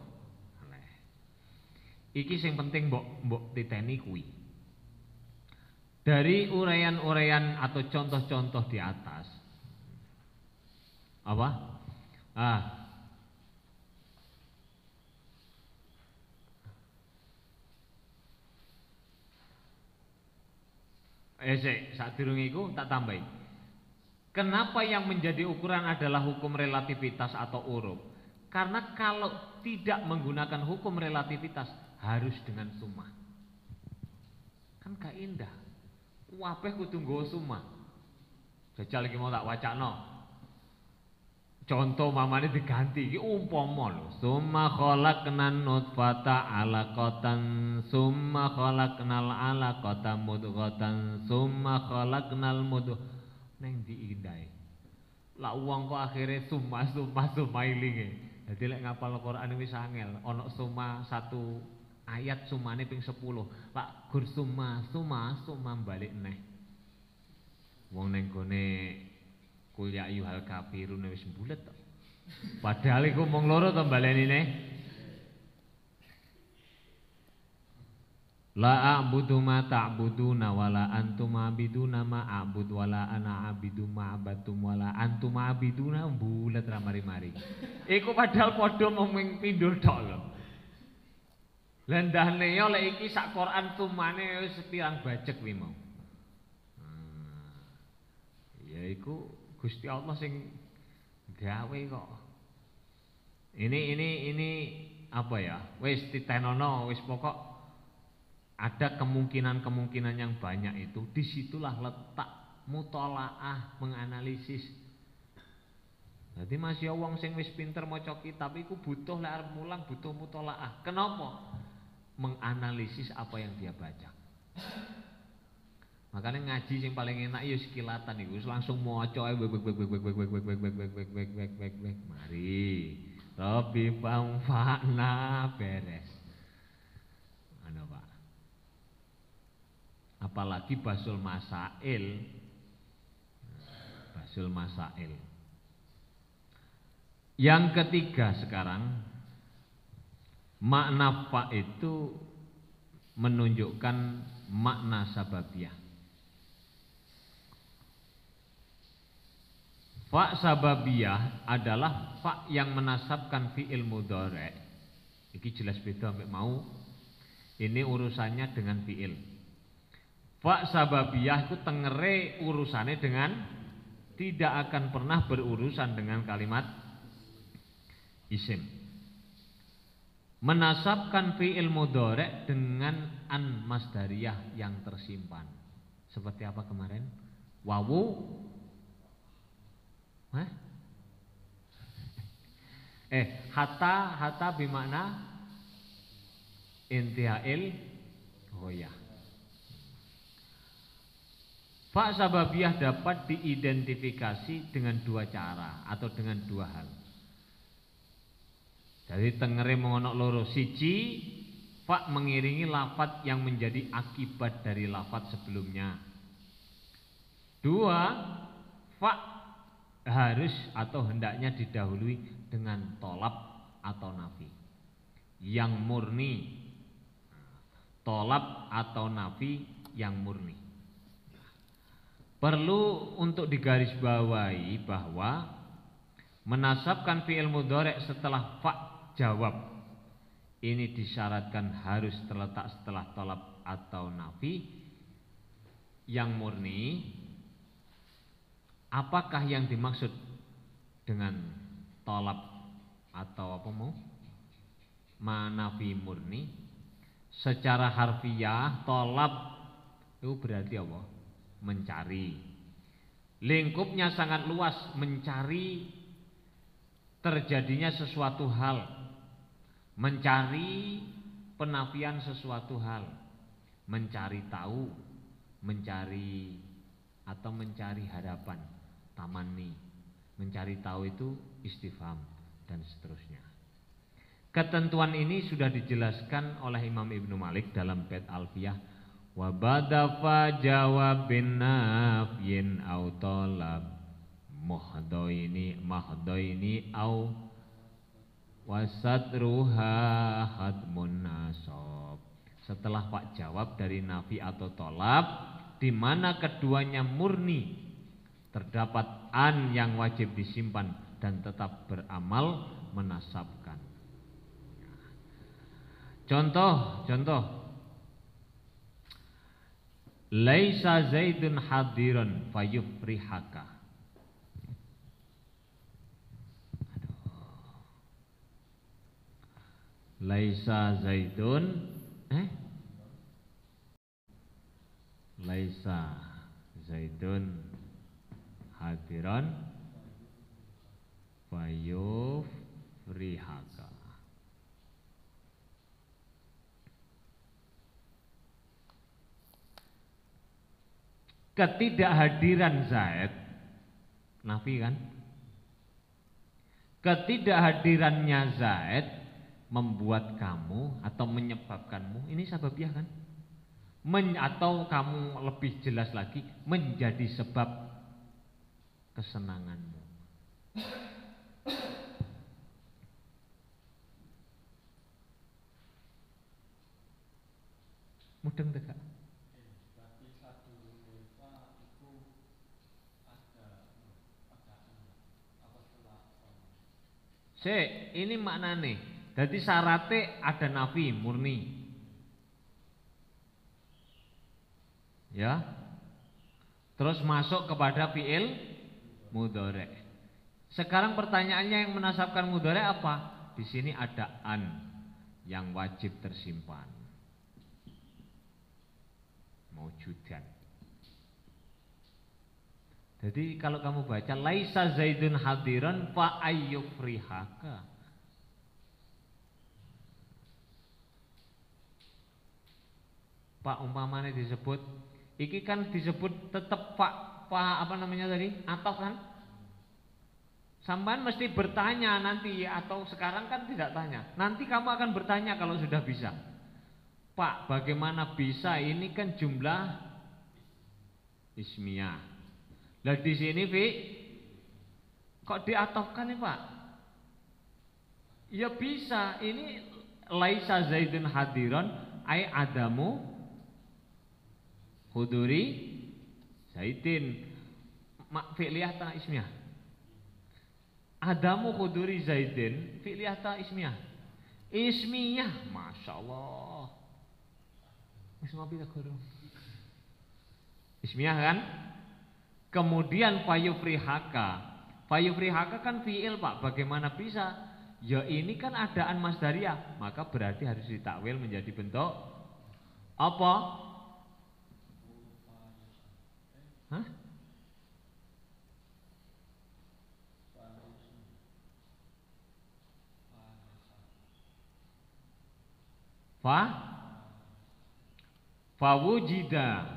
alaih. Iki sing penting mbok titeni kuwi. Dari uraian-uraian atau contoh-contoh di atas. Apa? Sadurunge iku tak tambahi. Kenapa yang menjadi ukuran adalah hukum relativitas atau uruf? Karena kalau tidak menggunakan hukum relativitas harus dengan summa. Kan gak indah. Wabeh kudu nggawa summa. Jajal iki mau tak wacana. Contoh mamane diganti iki umpama lho. Summa khalaqnan nutfata 'alaqatan, summa khalaqnal 'alaqata mudghatan, summa khalaqnal mudghah. Neng ndi indahe? Lah wong kok akhire summa ilinge. Dadi lek ngapal Quran wis angel, ana summa satu ayat sumane ping 10. Lah gur summa balik neh. Wong ning gone Kul ya ayyuhal kafirun wis mbulet to. Padahal iku mung loro to balenine. La a'budu ma ta'buduna wala antum a'biduna ma a'bud wala ana a'bidu ma abatum wala antum a'biduna mbulet ra mari-mari. Iku padahal padha mung pindho tok lho. Lah ndahne yo lek iki sak Quran tumane wis pirang bajek kuwi mau. Ya iku Gusti Allah sing gawe kok. Ini apa ya? Wis titenono, wis pokok ada kemungkinan-kemungkinan yang banyak itu. Disitulah letak mutolaah menganalisis. Jadi masih wong sing wis pinter maca kitab iku butuh lek arep mulang butuh mutolaah. Kenapa? Menganalisis apa yang dia baca. Makanya ngaji yang paling enak ya sekilatan iku langsung maca mari. Rabbi fa'na beres. Ana Pak. Apalagi basul masail. Basul masail. Yang ketiga sekarang makna fa itu menunjukkan makna sababiyah. Fa sababiyah adalah fa yang menasabkan fi'il mudhari'. Iki jelas beda ambek mau. Ini urusannya dengan fi'il. Fa sababiyah itu tengere urusannya dengan tidak akan pernah berurusan dengan kalimat isim. Menasabkan fi'il mudhari' dengan an masdariyah yang tersimpan. Seperti apa kemarin? Wawu hatta bimakna intihail ghoyah. Fa sababiyah dapat diidentifikasi dengan dua cara atau dengan dua hal. Jadi tengere mengonok loro siji, fa mengiringi lafadz yang menjadi akibat dari lafadz sebelumnya. Dua, fa harus atau hendaknya didahului dengan tolab atau nafi yang murni. Tolab atau nafi yang murni. Perlu untuk digarisbawahi bahwa menasabkan fi'il mudhari' setelah fa jawab ini disyaratkan harus terletak setelah tolab atau nafi yang murni. Apakah yang dimaksud dengan tolab atau apa mau? Manafi murni. Secara harfiah tolab itu berarti apa? Mencari. Lingkupnya sangat luas, mencari terjadinya sesuatu hal, mencari penafian sesuatu hal, mencari tahu, mencari atau mencari harapan. Tamanni, mencari tahu itu istifham dan seterusnya. Ketentuan ini sudah dijelaskan oleh Imam Ibnu Malik dalam Bait Alfiyah. Wa badafa jawabin nafyin au talab mahdaini au wasadruha hadmun nasab. Setelah pak jawab dari nafi atau talab di mana keduanya murni, terdapat an yang wajib disimpan dan tetap beramal menasabkan. Contoh. Laisa Zaidun hadiran fayufrihaka. Laisa Zaidun Laisa Zaidun hadiron fayufrihaka. Ketidakhadiran Zaid, nafi kan? Ketidakhadirannya Zaid membuat kamu atau menyebabkanmu, ini sababiah kan? Atau kamu lebih jelas lagi, menjadi sebab kesenanganmu. Mudeng tegak. Ini maknane. Jadi syaratnya ada nafi murni. Ya. Terus masuk kepada fi'il mudhari'. Sekarang pertanyaannya yang menasabkan mudhari' apa? Di sini ada an yang wajib tersimpan. Maujudan. Jadi kalau kamu baca laisa zaidun hadiran fa ayyufrihaka. Pak umpamanya disebut, iki kan disebut tetap pak apa namanya tadi? Atau kan? Sampean mesti bertanya nanti atau sekarang kan tidak tanya. Nanti kamu akan bertanya kalau sudah bisa. Pak, bagaimana bisa ini kan jumlah ismiyah. Lah di sini Fi kok diatofkan nih Pak? Ya bisa, ini laisa zaidun hadiron ai adamu huduri zaidin mak fi'liyah ta ismiyah. Adamu huduri zaidin fi'liyah ta ismiyah. Ismiyah, masyaallah. Wis ngopi ta guru? Ismiyah kan? Kemudian fayufrihaka. Fayufrihaka kan fi'il Pak. Bagaimana bisa? Ya ini kan adaan masdariyah. Maka berarti harus ditakwil menjadi bentuk apa? Hah? Fawujida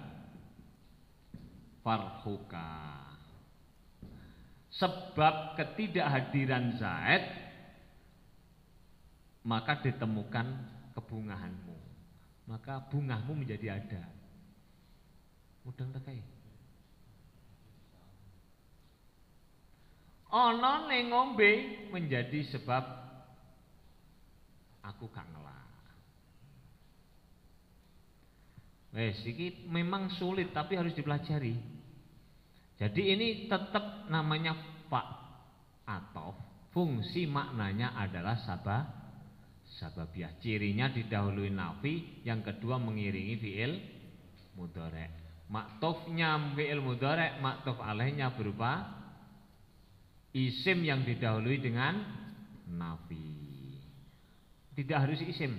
farhuka. Sebab ketidakhadiran Zaid maka ditemukan kebungahanmu. Maka bungahmu menjadi ada. Mudeng tekai. Ana ning ngombe menjadi sebab aku gak ngelak. Wes iki memang sulit tapi harus dipelajari. Jadi ini tetap namanya fa atau fungsi maknanya adalah sababiah. Cirinya didahului nafi, yang kedua mengiringi fi'il mudhari'. Maktufnya fi'il mudhari', maktuf alaihnya berupa isim yang didahului dengan nafi. Tidak harus isim.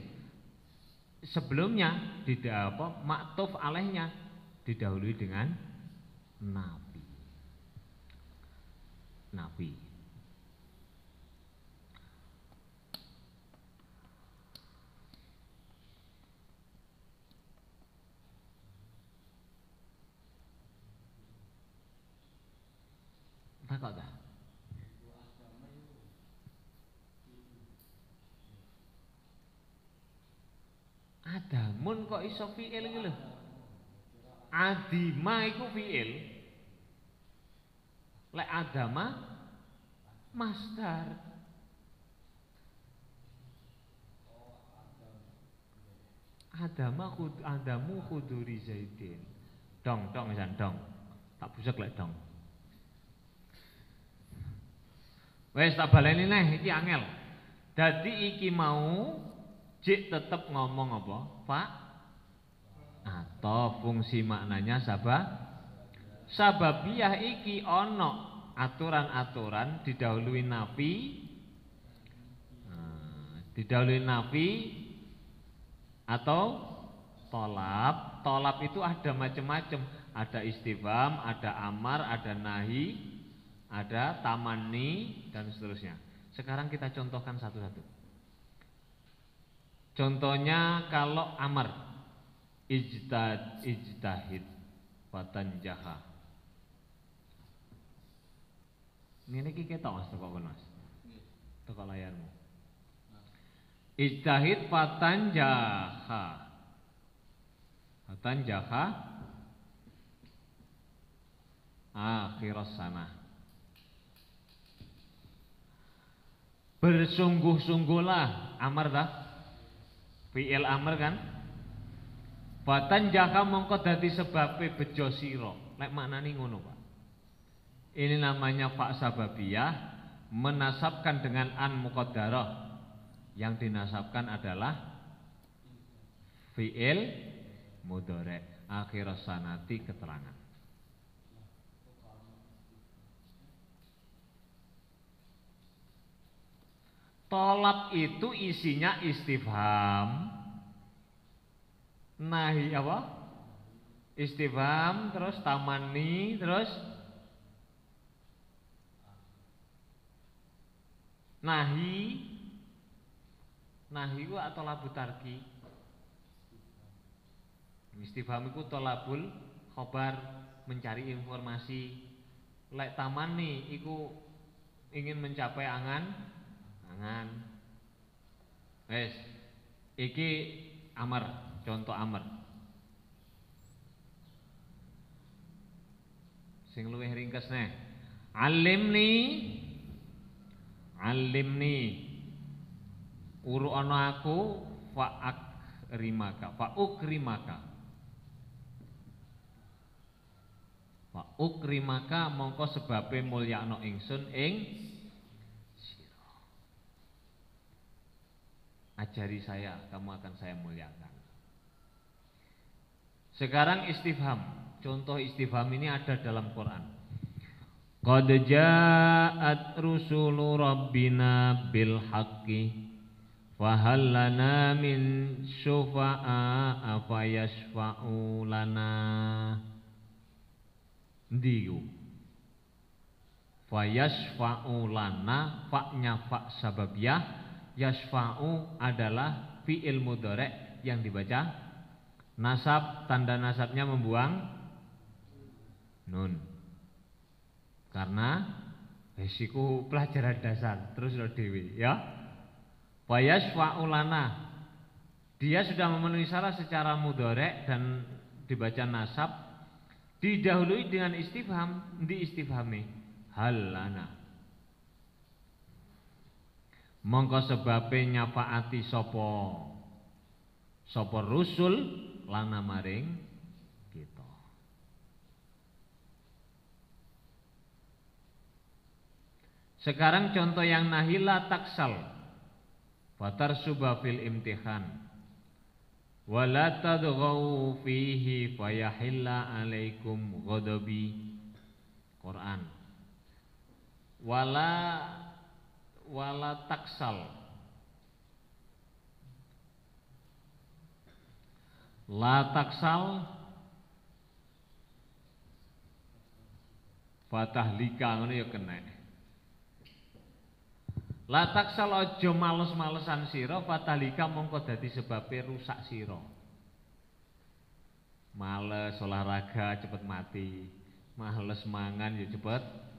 Sebelumnya tidak apa maktuf alaihnya didahului dengan nafi. Nafi. Takut dah. Adamun kok iso fi'il iki lho. Adima iku fi'il. Lek adama masdar. Adamu khuduri zaidin. Dong jan dong. Tak busek lek dong. Wes tak baleni neh iki angel. Dadi iki mau jik tetep ngomong apa? Fa atau fungsi maknanya sababiyah iki ono aturan-aturan didahului nafi atau tolab. Tolab itu ada macam-macam, ada istifham, ada amar, ada nahi, ada tamani dan seterusnya. Sekarang kita contohkan satu-satu. Contohnya kalau amar, ijtahid, fatanjaha. Ini ketok Mas, teko kono Mas. Teko layarmu. Ijtahid fatanjaha. Fatanjaha akhiras sana. Bersungguh-sungguhlah, amar dah. Fi'il amr kan? Fatanjaha mongko dadi sebabe bejo sira. Lek maknane ngono, Pak. Ini namanya fa sababiyah, menasabkan dengan an muqaddarah. Yang dinasabkan adalah fi'il mudhari' akhiras sanati keterangan. Tolab itu isinya istifham, nahi apa? Istifham, terus tamani, terus nahi. Nahi itu atau labu tarki. Istifham itu tolabul khobar, mencari informasi. Lek tamani itu ingin mencapai angan. Wes, iki amar, contoh amar. Sing luwih ringkes nih. Alimni. Uru ana aku fa'akrimaka. Fa'ukrimaka mongko sebabe mulyakno ingsun ing ajari saya, kamu akan saya muliakan. Sekarang istifham. Contoh istifham ini ada dalam Quran. Qad ja'at rusulu rabbina bil haqqi fa hal lana min syufa'a fa yashfa'u lana. Ndiku. Fa yashfa'u lana, fa'nya fa sababiyah. Yasfa'u adalah fi'il mudhari' yang dibaca nasab, tanda nasabnya membuang nun. Karena isiku pelajaran dasar terus lo dewi ya. Wa yasfa'u lana, dia sudah memenuhi syarat secara mudhari' dan dibaca nasab, didahului dengan istifham, di istifhami hal lana. Mongko sebabe nyafaati sapa rusul lana maring kita. Sekarang contoh yang nahila taksal fatar subha fil imtihan wala tadghaw fihi fayahilla alaikum ghadabi. Quran. Wala taksal, la taksal fatahlika ngono ya kena. La taksal aja males-malesan sira, fatahlika mongko dadi sebabe rusak sira. Males olahraga cepet mati, males mangan ya cepet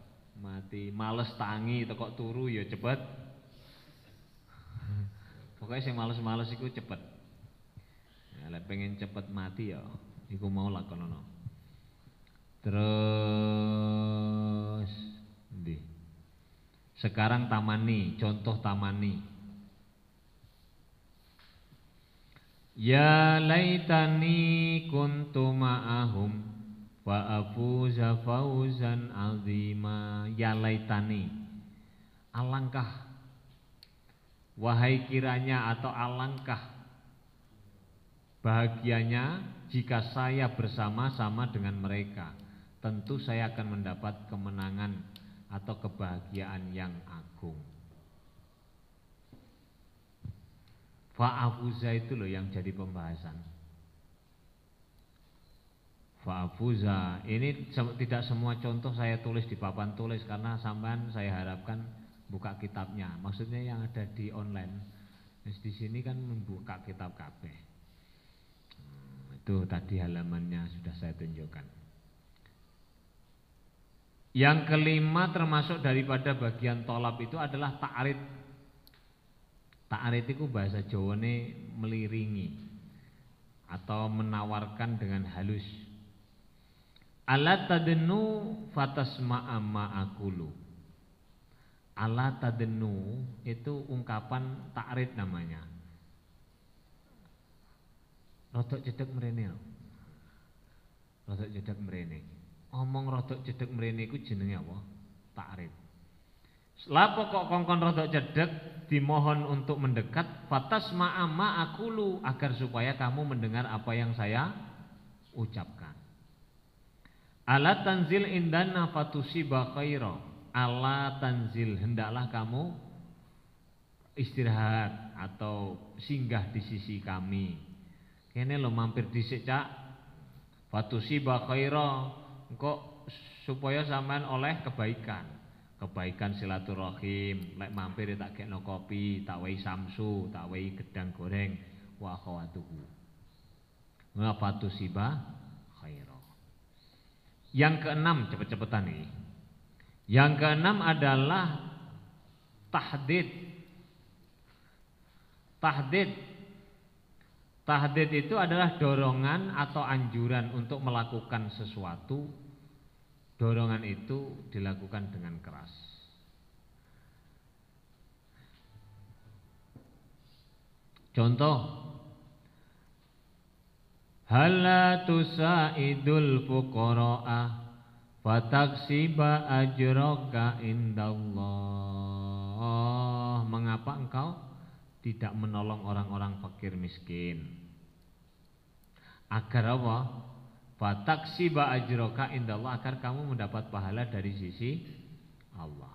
mati, males tangi tekok turu ya cepet. Pokoknya sing males-males iku cepet. Ya, lek pengen cepet mati ya iku mau lakonono. Terus ndi? Sekarang tamani, contoh tamani. Ya laitani kuntu ma'ahum wa afuza fauzan azima. Ya laitani, alangkah, wahai kiranya atau alangkah bahagianya jika saya bersama-sama dengan mereka. Tentu saya akan mendapat kemenangan atau kebahagiaan yang agung. Fa'afuza itu loh yang jadi pembahasan. Fa'afuza. Ini tidak semua contoh saya tulis di papan tulis karena sampean saya harapkan buka kitabnya. Maksudnya yang ada di online. Di sini kan membuka kitab kabeh. Itu tadi halamannya sudah saya tunjukkan. Yang kelima termasuk daripada bagian tolab itu adalah ta'arid. Ta'arid itu bahasa Jawane meliringi atau menawarkan dengan halus. Ala tadenu fatasma'a ma'akulu. Ala tadenu itu ungkapan ta'rid namanya. Rodok cedek mrene. Rodok cedek mrene. Omong rodok cedek mrene iku jenenge apa? Ta'rid. Lapo kok kongkon rodok cedek dimohon untuk mendekat fatasma'a ma'akulu agar supaya kamu mendengar apa yang saya ucapkan. Ala tanzil indana fatusiba khaira. Ala tanzil, hendaklah kamu istirahat atau singgah di sisi kami. Kene lo mampir dhisik Cak. Fatusiba khaira, engko supaya sampean oleh kebaikan. Kebaikan silaturahim, lek mampir tak gekno kopi, tak wehi samsu, tak wehi gedang goreng wa akhawatuhu. Wa fatusiba khaira. Yang keenam, cepet-cepetan nih. Yang keenam adalah tahdid. Tahdid. Tahdid itu adalah dorongan atau anjuran untuk melakukan sesuatu. Dorongan itu dilakukan dengan keras. Contoh, hala tusaidul fuqara'a fataksiba ajraka indallah. Mengapa engkau tidak menolong orang-orang fakir miskin? Agar apa? Fataksiba ajraka indallah, agar kamu mendapat pahala dari sisi Allah.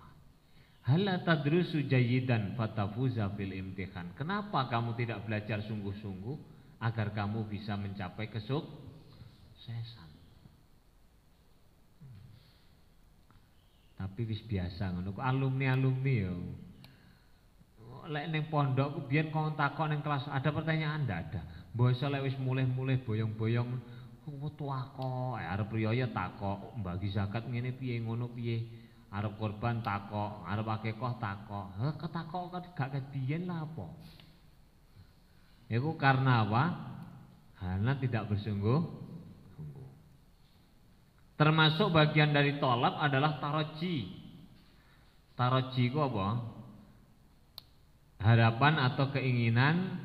Hala tadrusu jayyidan fatafuza fil imtihan. Kenapa kamu tidak belajar sungguh-sungguh agar kamu bisa mencapai kesuksesan? Tapi wis biasa ngono kok alumni-alumni yo. Lek ning pondok ku biyen kon takon ning kelas ada pertanyaan ndak ada. Basa lek wis mulih-mulih boyong-boyong tuako arep riyaya takok, mbagi zakat ngene piye ngono piye. Arep korban takok, arep akekah takok. Heh ketakok gak kebiyen lah apa? Itu karena apa? Karena tidak bersungguh-sungguh. Termasuk bagian dari tolab adalah taroji. Taroji itu apa? Harapan atau keinginan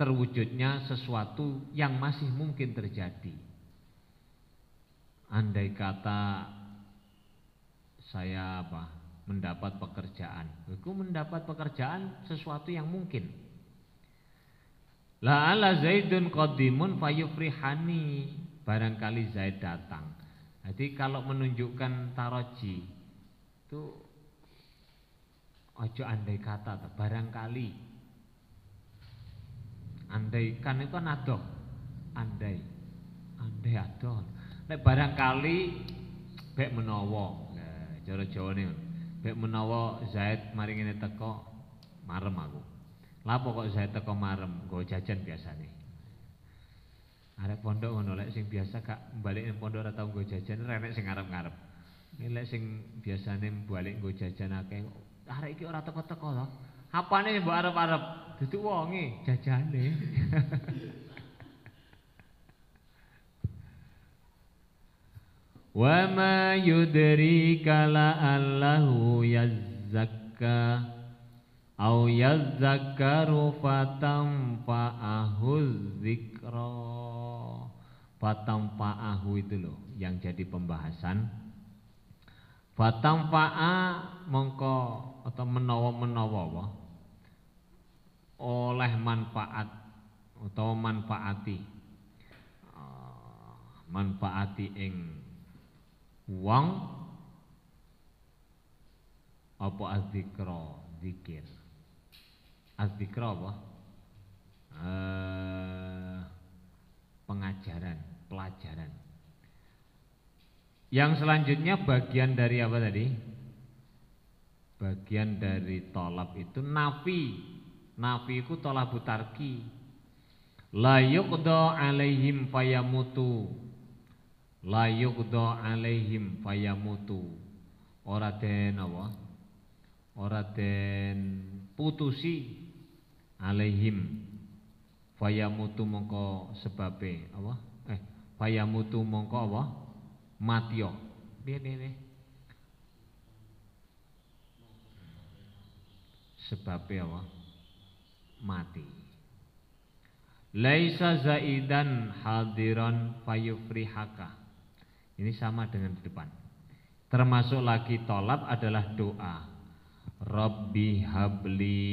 terwujudnya sesuatu yang masih mungkin terjadi. Andai kata saya mendapat pekerjaan, aku mendapat pekerjaan sesuatu yang mungkin. La ala Zaidun qadimun fayufrihani, barangkali Zaid datang. Jadi kalau menunjukkan taroji itu ojo andai kata, barangkali. Andai kan itu adoh, andai adoh. Nek barangkali bek menawa, cara Jawane, bek menawa Zaid mari ngene teko marem aku. Lapo kok Zaid teko marem, nggo jajan biasane. Arek pondok ngono, lek sing biasa gak balik ning pondok ora tau nggo jajan, renek sing ngarep-ngarep. Lek sing biasane balik nggo jajan akeh, arek iki ora teko-teko to. Apane mbok arep-arep? Duduk wonge jajane. Wa ma yudrika la'allahu yazzakka au yazzakaru fatamfa'ahu dzikra. Fatamfa'ahu itu loh yang jadi pembahasan. Fatamfa'a mongko atau menawa-menawa apa? Oleh manfaat atau manfaati ing wong apa azzikra, zikir. Azzikra apa? Pengajaran. pelajaran. Yang selanjutnya bagian dari apa tadi? Bagian dari tolab itu nafi. Nafi itu tolabu tarki. La yuqda alaihim fayamutu. La yuqda alaihim fayamutu. Ora den apa? Ora den putusi alaihim fayamutu mongko sebabe apa? Fayamutu mongko apa? Matio. Piye. Sebabe apa? Mati. Laisa zaidan hadiran fayufrihaka. Ini sama dengan di depan. Termasuk lagi tolab adalah doa. Rabbi habli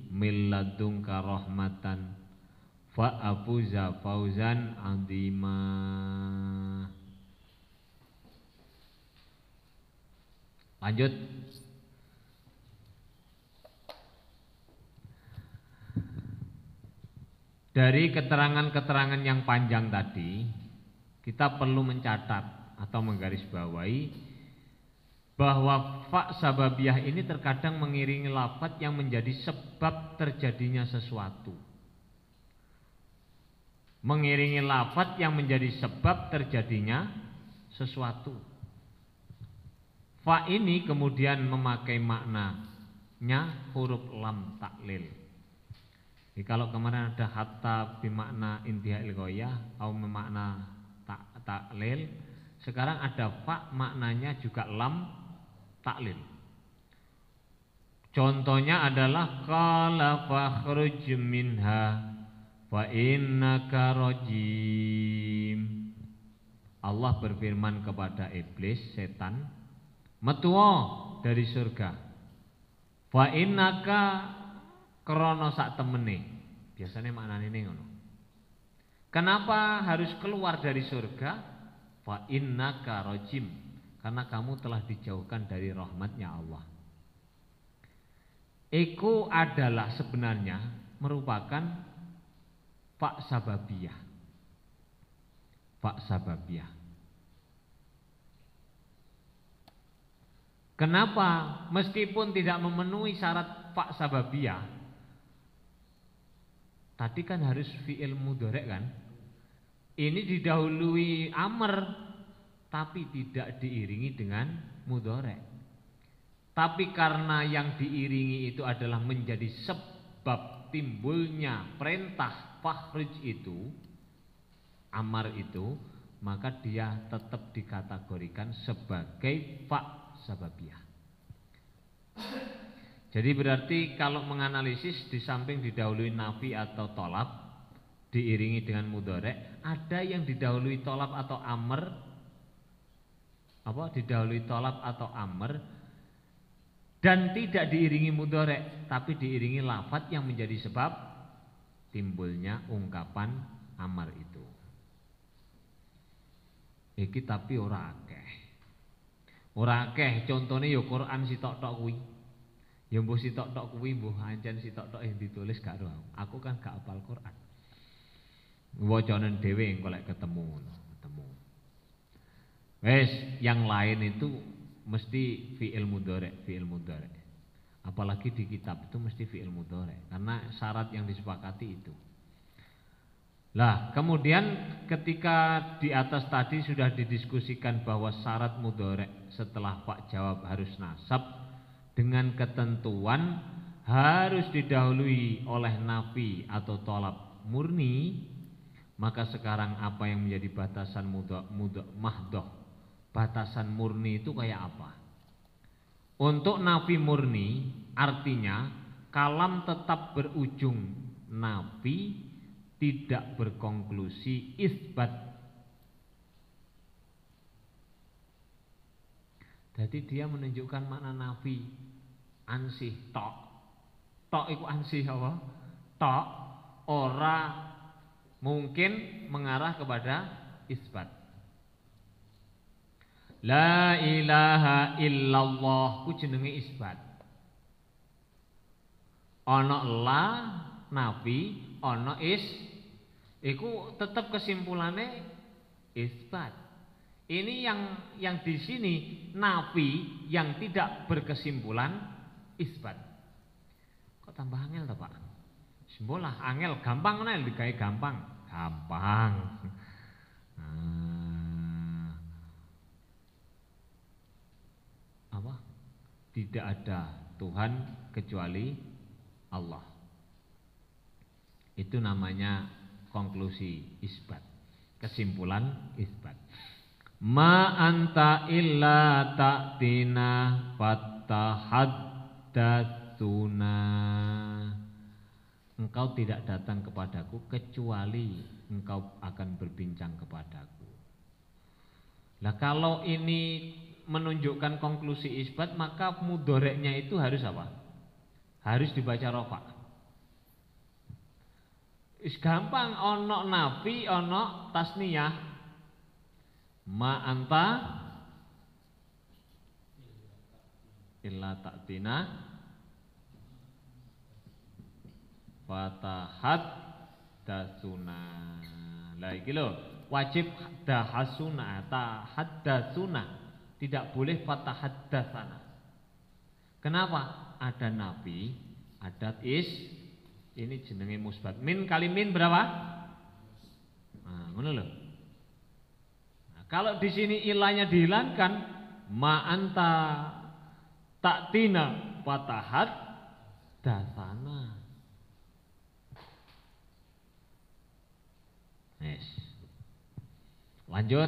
min ladunka rahmatan fa'afuza fauzan azima. Lanjut. Dari keterangan-keterangan yang panjang tadi, kita perlu mencatat atau menggarisbawahi bahwa fa sababiyah ini terkadang mengiringi lafaz yang menjadi sebab terjadinya sesuatu. Mengiringi lafaz yang menjadi sebab terjadinya sesuatu. Fa ini kemudian memakai maknanya huruf lam taklil. Jadi kalau kemarin ada hatta bimakna intihai ghayah atau memakna taklil, sekarang ada fa maknanya juga lam taklil. Contohnya adalah qala fakhruj minha fa innaka rajim. Allah berfirman kepada iblis, setan, metuwo dari surga. Fa innaka krana sak temene. Biasanya maknane ngono. Kenapa harus keluar dari surga? Fa innaka rajim. Karena kamu telah dijauhkan dari rahmatnya Allah. Iku adalah sebenarnya merupakan fa sababiyah. Fa sababiyah. Kenapa? Meskipun tidak memenuhi syarat fa sababiyah, tadi kan harus fi'il mudhari' kan? Ini didahului amr, tapi tidak diiringi dengan mudhari'. Tapi karena yang diiringi itu adalah menjadi sebab timbulnya perintah fakhrij itu, amar itu, maka dia tetap dikategorikan sebagai fa sababiyah. Jadi berarti kalau menganalisis di samping didahului nafi atau tolab diiringi dengan mudhari', ada yang didahului tolab atau amr, didahului tolab atau amr dan tidak diiringi mudhari', tapi diiringi lafadz yang menjadi sebab timbulnya ungkapan amr itu. Iki tapi ora akeh. Ora akeh, contone ya Quran sitok-tok kuwi. Ya mbuh sitok-tok kuwi mbuh ancen sitok-tok yang ditulis gak ro. Aku kan gak hafal Quran. Wacanen dhewe engko lek ketemu. Wes, yang lain itu mesti fi'il mudhari', Apalagi di kitab itu mesti fi'il mudhari' karena syarat yang disepakati itu. Lah, kemudian ketika di atas tadi sudah didiskusikan bahwa syarat mudhari' setelah Pak jawab harus nasab dengan ketentuan harus didahului oleh nafi atau tolab murni, maka sekarang apa yang menjadi batasan mahdoh? Batasan murni itu kayak apa? Untuk nafi murni artinya kalam tetap berujung nafi, tidak berkonklusi isbat. Jadi dia menunjukkan makna nafi ansih tok. Tok iku ansih apa? Tok ora mungkin mengarah kepada isbat. La ilaha illallah ku jenenge isbat. Ana la nafi, ana is, iku tetap kesimpulannya isbat. Ini yang di sini nafi yang tidak berkesimpulan isbat. Kok tambah angel toh, Pak? Sembolah angel gampang mana digawe gampang. Gampang. Apa? Tidak ada Tuhan kecuali Allah. Itu namanya konklusi isbat. Kesimpulan isbat. Ma anta illa ta'tina fatahaddatsuna. Engkau tidak datang kepadaku kecuali engkau akan berbincang kepadaku. Lah kalau ini menunjukkan konklusi isbat, maka mudoreknya itu harus apa? Harus dibaca rofa. Gampang, ono nafi, ono tasniyah. Ma anta illa ta'tina fatahat dasuna. Lah iki lho, wajib dahasuna, tahaddasuna. Tidak boleh fatahaddasana. Kenapa? Ada nafi, ada ini jenenge musbat. Min kali min berapa? Nah, ngono lho. Nah, kalau di sini ilahnya dihilangkan, ma anta ta'tina fatahat dasana. Yes. Lanjut.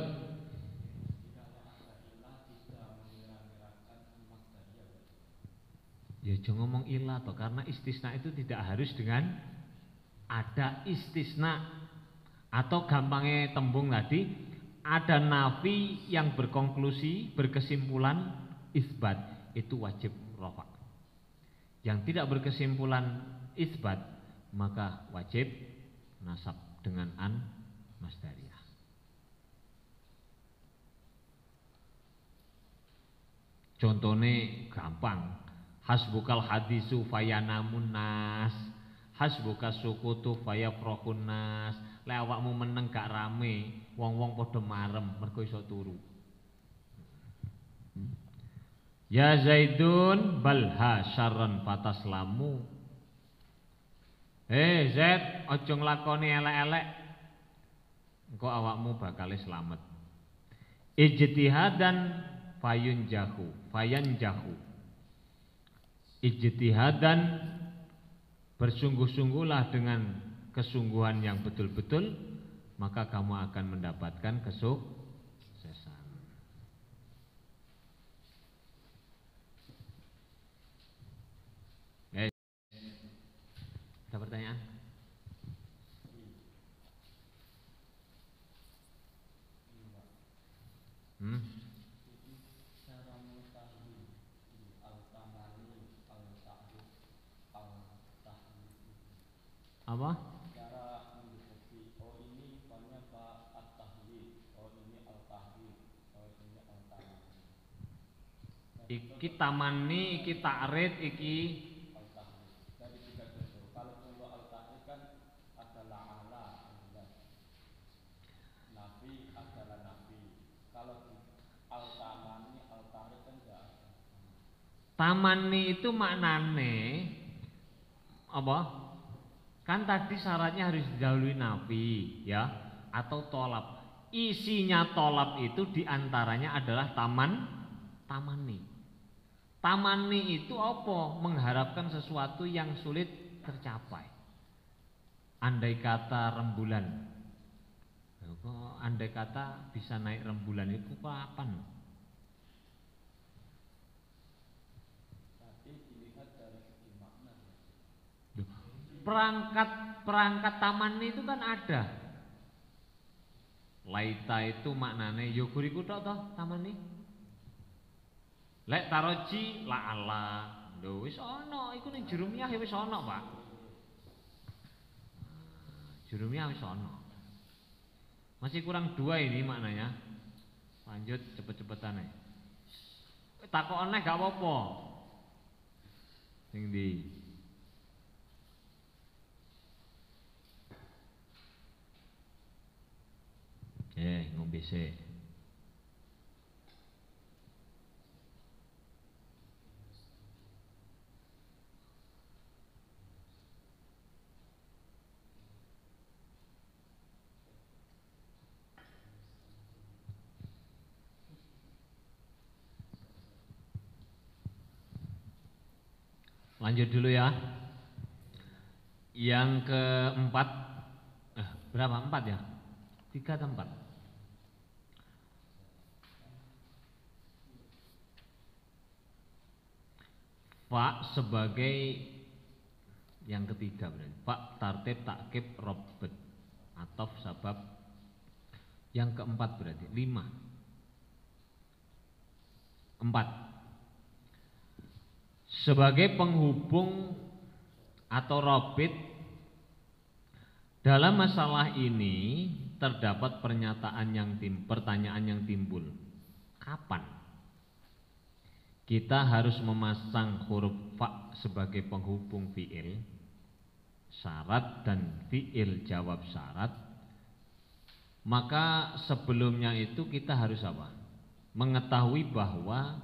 Ya jangan ngomong ilah toh, karena istisna itu tidak harus dengan ada istisna. Atau gampangnya tembung tadi, ada nafi yang berkonklusi, berkesimpulan isbat, itu wajib rofa. Yang tidak berkesimpulan isbat, maka wajib nasab dengan an masdariyah. Contohnya gampang. Hasbukal hadisu fayanamun nas, hasbuka sukutu fayafrahun nas. Lek awakmu meneng gak rame, wong-wong padha marem mergo iso turu. Ya Zaidun balha syarran fataslamu. Zaid, aja nglakoni elek-elek, engko awakmu bakal slamet. Ijtihadan fayanjahu. Ijtihadan, bersungguh-sungguhlah dengan kesungguhan yang betul-betul, maka kamu akan mendapatkan kesuksesan. Ada pertanyaan? Apa? Cara mendeteksi, oh ini banyak Pak at-tahlil, oh ini al-tahlil, oh ini al-tahlil. Iki tamani, iki ta'rid, iki Al-tahlil. Dari tiga contoh. Kalau contoh al-tahlil kan adalah ala, nafi adalah nafi. Kalau al-tamani, al-tahlil kan enggak ada. tamani itu maknane apa? Kan tadi syaratnya harus didahului nafi, ya, atau tolab. Isinya tolab itu diantaranya adalah tamani. Tamani itu apa? Mengharapkan sesuatu yang sulit tercapai. Andai kata rembulan, andai kata bisa naik rembulan itu kapan? Tapi dilihat dari segi makna. Perangkat taman itu kan ada. Laita itu maknane yo guriku tok toh taman ini. Lek taroji la Allah. Lho wis ana iku ning jurumiyah ya wis ana, Pak. Jurumiyah wis ana. Masih kurang 2 ini maknanya. Lanjut cepet-cepetan ae. Takok aneh gak apa-apa. Sing ndi? ngombe sik. Lanjut dulu ya. Yang keempat, berapa? 4 ya? 3 atau 4? Fa sebagai yang ketiga berarti. Fa tartib takkib robbet atau sabab. Yang keempat berarti 5. 4. Sebagai penghubung atau robit dalam masalah ini terdapat pertanyaan yang timbul. Kapan kita harus memasang huruf fa sebagai penghubung fiil syarat dan fiil jawab syarat? Maka sebelumnya itu kita harus apa? Mengetahui bahwa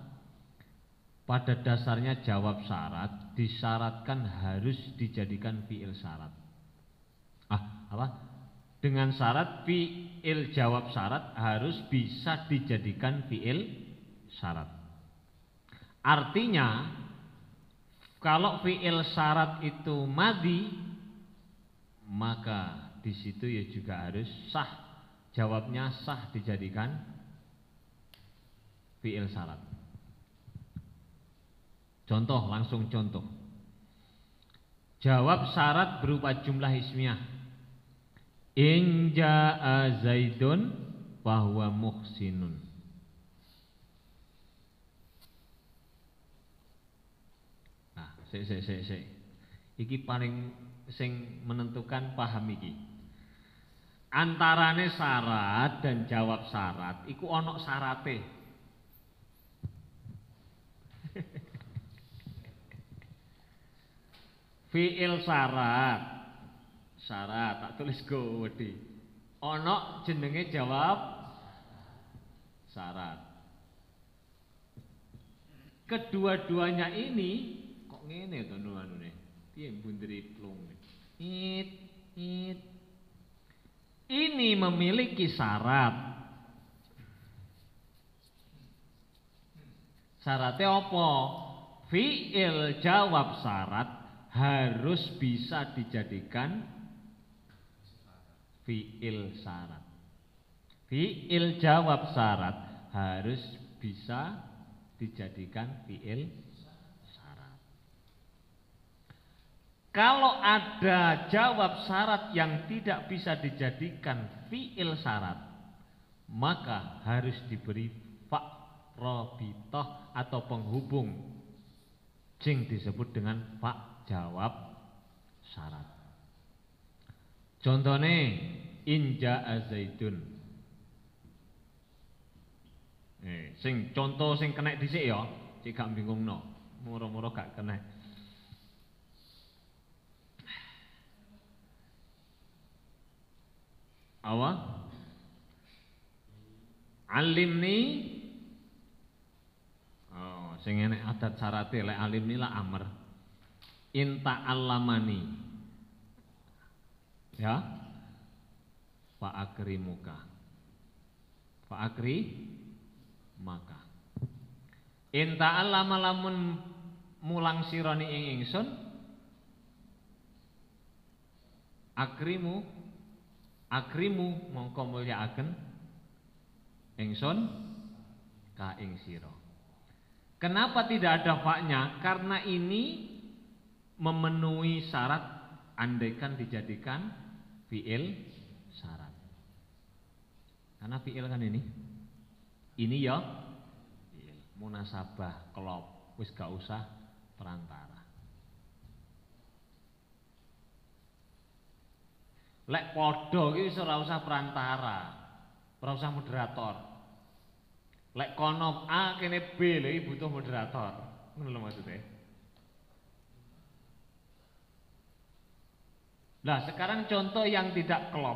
pada dasarnya jawab syarat disyaratkan harus dijadikan fiil syarat. Dengan syarat fiil jawab syarat harus bisa dijadikan fiil syarat. Artinya kalau fiil syarat itu madhi, maka di situ ya juga harus sah, jawabnya sah dijadikan fiil syarat. Contoh, langsung contoh. Jawab syarat berupa jumlah ismiyah. In jaa Zaidun fahuwa muhsinun. Nah, sik. Iki paling sing menentukan paham iki. Antarane syarat dan jawab syarat iku ana syarate. Fi'il syarat tak tulis gede. Ono jenenge jawab syarat. Kedua-duanya ini kok ngene to nuanune. Piye bunderi plung. Ini memiliki syarat. Syaratnya apa? Fi'il jawab syarat harus bisa dijadikan fi'il syarat. Fi'il jawab syarat harus bisa dijadikan fi'il syarat. Kalau ada jawab syarat yang tidak bisa dijadikan fi'il syarat, maka harus diberi fa rabithah atau penghubung sing disebut dengan fa jawab syarat. Contohnya in jaa Zaidun. Contoh sing kena dhisik ya, cek gak bingungno. Moro-moro gak kena. Apa? Alimni. Oh, sing enek adat syarate lek alimni la amr. Inta alamani, ya, fa'akrimuka, fa'akri maka. Inta alama lamun mulang sirani ing ingsun, akrimu mongko mulyakaken ingsun ka ing sira. Kenapa tidak ada fa-nya? Karena ini memenuhi syarat andaikan dijadikan fi'il syarat. Karena fi'il kan ini ya fi'il munasabah kelop, wis gak usah perantara. Lek padha iki wis ora usah perantara, ora usah moderator. Lek kono A kene B lho butuh moderator. Ngono lho maksudnya. Nah sekarang contoh yang tidak klop.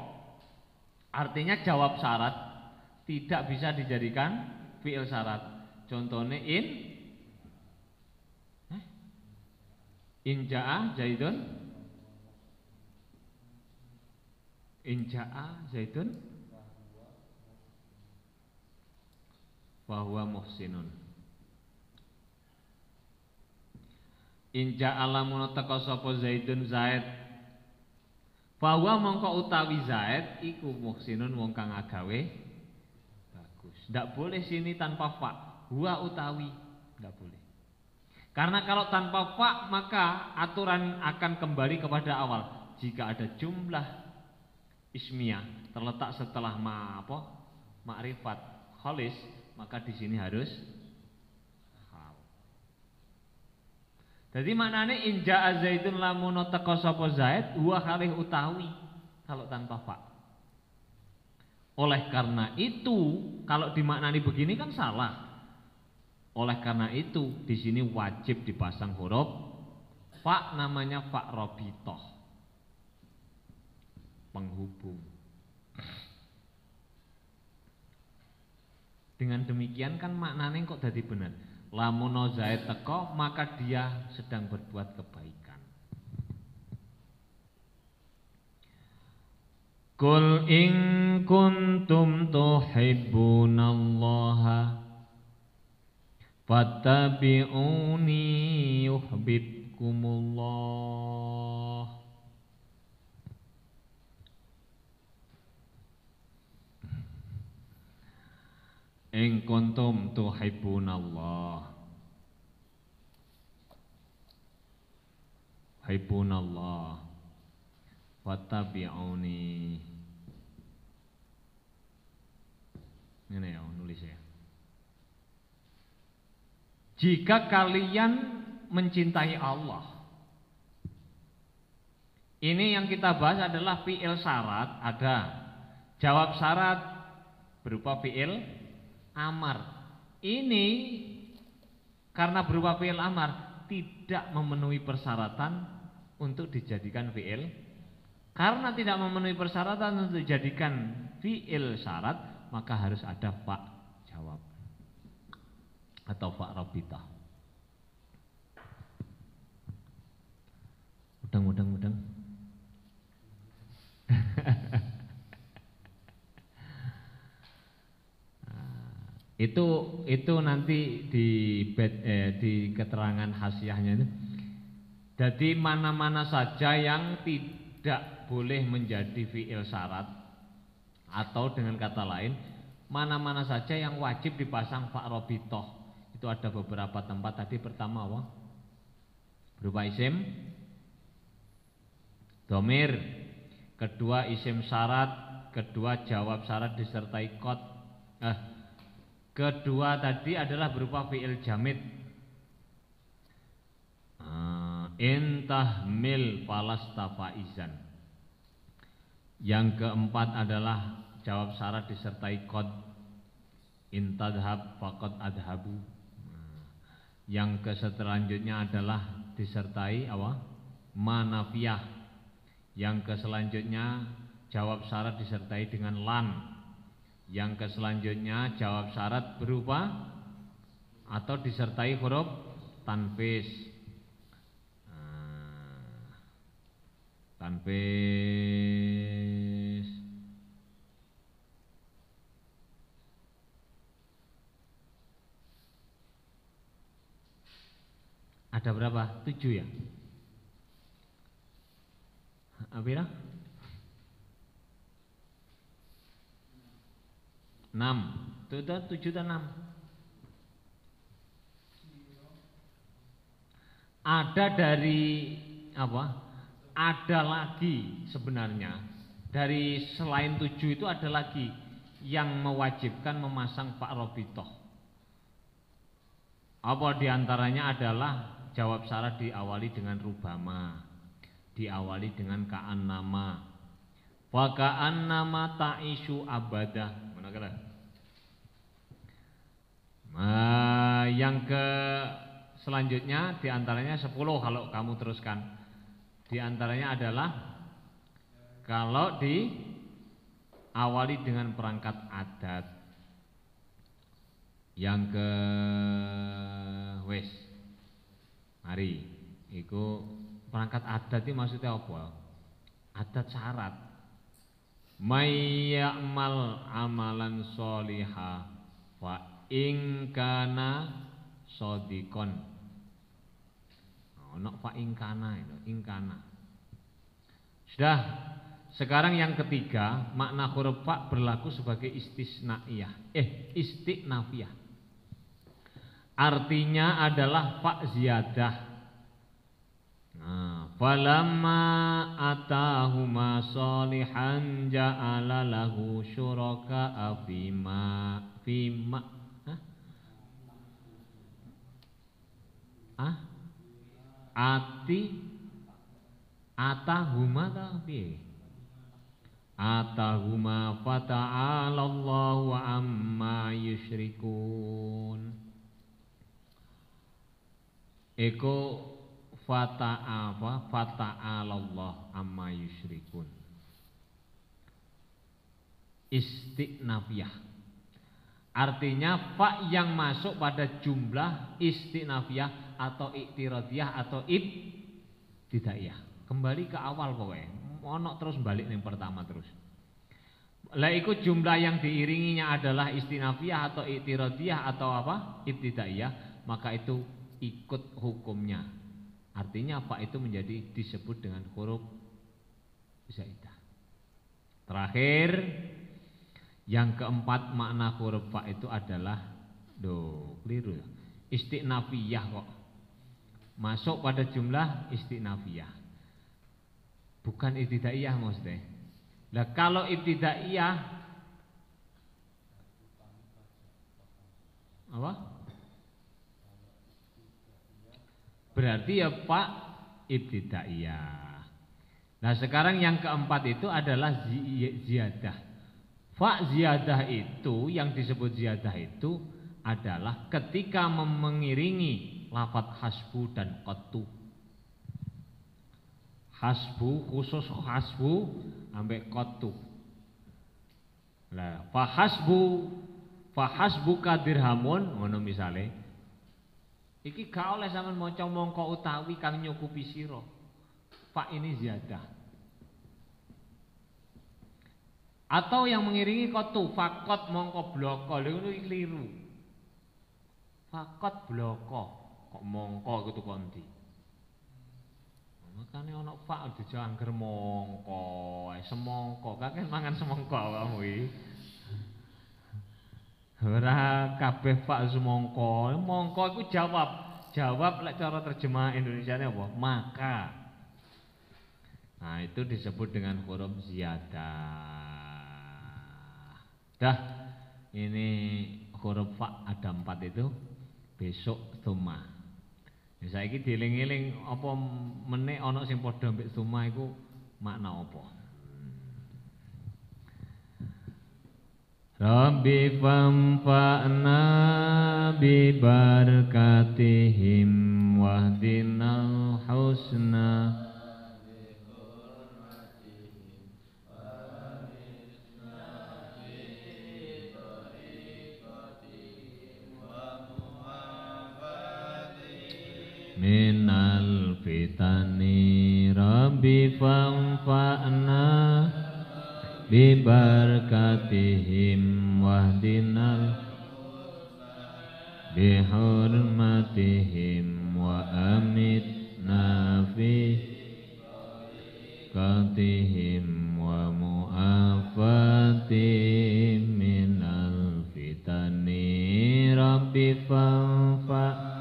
Artinya jawab syarat tidak bisa dijadikan fi'il syarat. Contohnya in ja'a Zaidun, in ja'a Zaidun fahuwa muhsinun. In ja'a lamun teka sapa Zaidun Zaid, fahuwa mongko utawi Zaid iku muhsinun wong kang agawe bagus. Ndak boleh sini tanpa fa, huwa utawi, ndak boleh. Karena kalau tanpa fa maka aturan akan kembali kepada awal. Jika ada jumlah ismiyah terletak setelah ma'rifat kholis, maka di sini harus hal. Jadi maknanya in ja'a Zaidun lamun teka sapa Zaid huwa halih utawi kalau tanpa fa. Oleh karena itu kalau dimaknani begini kan salah. Oleh karena itu di sini wajib dipasang huruf fa, namanya fa robitoh, penghubung. Dengan demikian kan maknanya kok jadi benar. Lamun Zaid teko maka dia sedang berbuat kebaikan. Qul in kuntum tuhibbunallaha fattabi'uni yuhibbukumullah. In kuntum tuhibbunallah, hibbunallah, fattabi'uni. Ini ya nulis ya. Jika kalian mencintai Allah. Ini yang kita bahas adalah fi'il syarat, ada jawab syarat berupa fi'il amar. Ini karena berupa fi'il amar tidak memenuhi persyaratan untuk dijadikan fi'il. Karena tidak memenuhi persyaratan untuk dijadikan fi'il syarat, maka harus ada fa jawab atau fa rabitah. Mudeng. Itu nanti di keterangan hasiahnya itu. Jadi mana-mana saja yang tidak boleh menjadi fi'il syarat, atau dengan kata lain mana-mana saja yang wajib dipasang fa rabitah. Itu ada beberapa tempat. Tadi pertama apa? Berupa isim domir, kedua isim syarat, kedua jawab syarat disertai qad. Kedua tadi adalah berupa fi'il jamid. Intahmil falasta faizan. Yang keempat adalah jawab syarat disertai qad. Intadhab faqad adhabu. Yang keselanjutnya adalah disertai apa? Manafiyah. Yang keselanjutnya jawab syarat disertai dengan lan. Yang keselanjutnya jawab syarat berupa atau disertai huruf tanfis. Tanfis. Ada berapa? 7 ya? Apira? 6. Itu 7 dan 6. Ada dari apa? Ada lagi sebenarnya. Dari selain 7 itu ada lagi yang mewajibkan memasang fa rabithah. Apa diantaranya adalah jawab syarat diawali dengan rubama, diawali dengan ka'annama. Wa ka'annama ta'isu abadah. Mana kala? Yang ke selanjutnya diantaranya 10 kalau kamu teruskan. Diantaranya adalah kalau diawali dengan perangkat adat. Yang ke wis mari iku perangkat adat iki maksudnya apa? Adat syarat. May ya'mal amalan sholiha fa in kana shadiqon. Ono fa in kana itu, in kana. Sudah. Sekarang yang ketiga, makna huruf fa berlaku sebagai istinafiyah. Artinya adalah fa ziyadah. Nah, falamma atahuma sholihan ja'ala lahu syuraka fima atahuma ta piye? Atahuma fata'alallahu amma yusyrikun. Eko fata'alallah amma yusyrikun. Istinafiyah. Artinya fa yang masuk pada jumlah istinafiyah atau iktiradiyah atau ibtidaiyah. Kembali ke awal pokoknya. Ono terus balik yang pertama terus. Lah iku jumlah yang diiringinya adalah istinafiyah atau iktiradiyah atau apa? Ibtidaiyah, maka itu ikut hukumnya. Artinya fa itu menjadi disebut dengan huruf zaidah. Terakhir yang keempat makna huruf fa itu adalah keliru. Istinafiyah kok. Masuk pada jumlah istinafiyah. Bukan ibtidaiyah maksudnya. Lah kalau ibtidaiyah apa? Berarti ya Pak ibtidaiyah. Nah sekarang yang keempat itu adalah ziyadah. Fa ziyadah itu yang disebut ziyadah itu adalah ketika mengiringi lafadz hasbu dan qattu. Hasbu khusus hasbu ambek qattu. Lah fa hasbu kadirhamun ngono misale. Iki gak oleh sampean maca mongko utawi kang nyukupi sira. Fa ini ziyadah. Atau yang mengiringi qattu faqat mongko bloko lho ngono iki kliru. Faqat bloko kok mongko iku kok endi? Makane ana fa dijangger mongko, semongko, kakek mangan semongko awakmu iki. Ora kabeh fa semongko, mongko iku jawab. Jawab lek cara terjemah Indonesiane apa? Maka. Nah, itu disebut dengan huruf ziyadah. Dah, ini huruf fa ada 4 itu. Besok tsumma. Saiki dieling-eling apa meneh ana sing padha mbek tsumma iku makna apa? Rabbi famfa'na bi barakatihim wahdinal husna minal fitani Rabbi famfa'na bi barakatihim wahdinal bi hurmatihim wa amitna fi katihim wa mu'afatihim minal fitani Rabbi famfa'na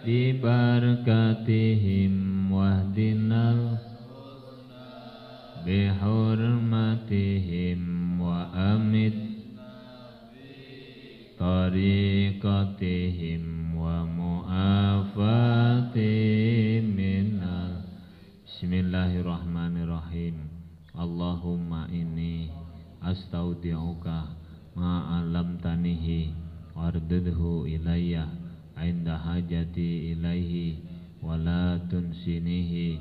bi barakatihim wahdinal bihurmatihim wa amit tariqatihim wa mu'afatihim minal. Bismillahirrahmanirrahim. Allahumma inni astaudi'uka ma'alamtanihi wardudhu ilayya inda hajati ilaihi wa la tunsinihi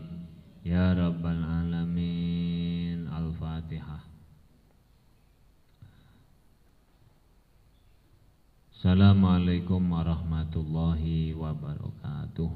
ya Rabbal Alamin. Al-Fatihah. Assalamualaikum warahmatullahi wabarakatuh.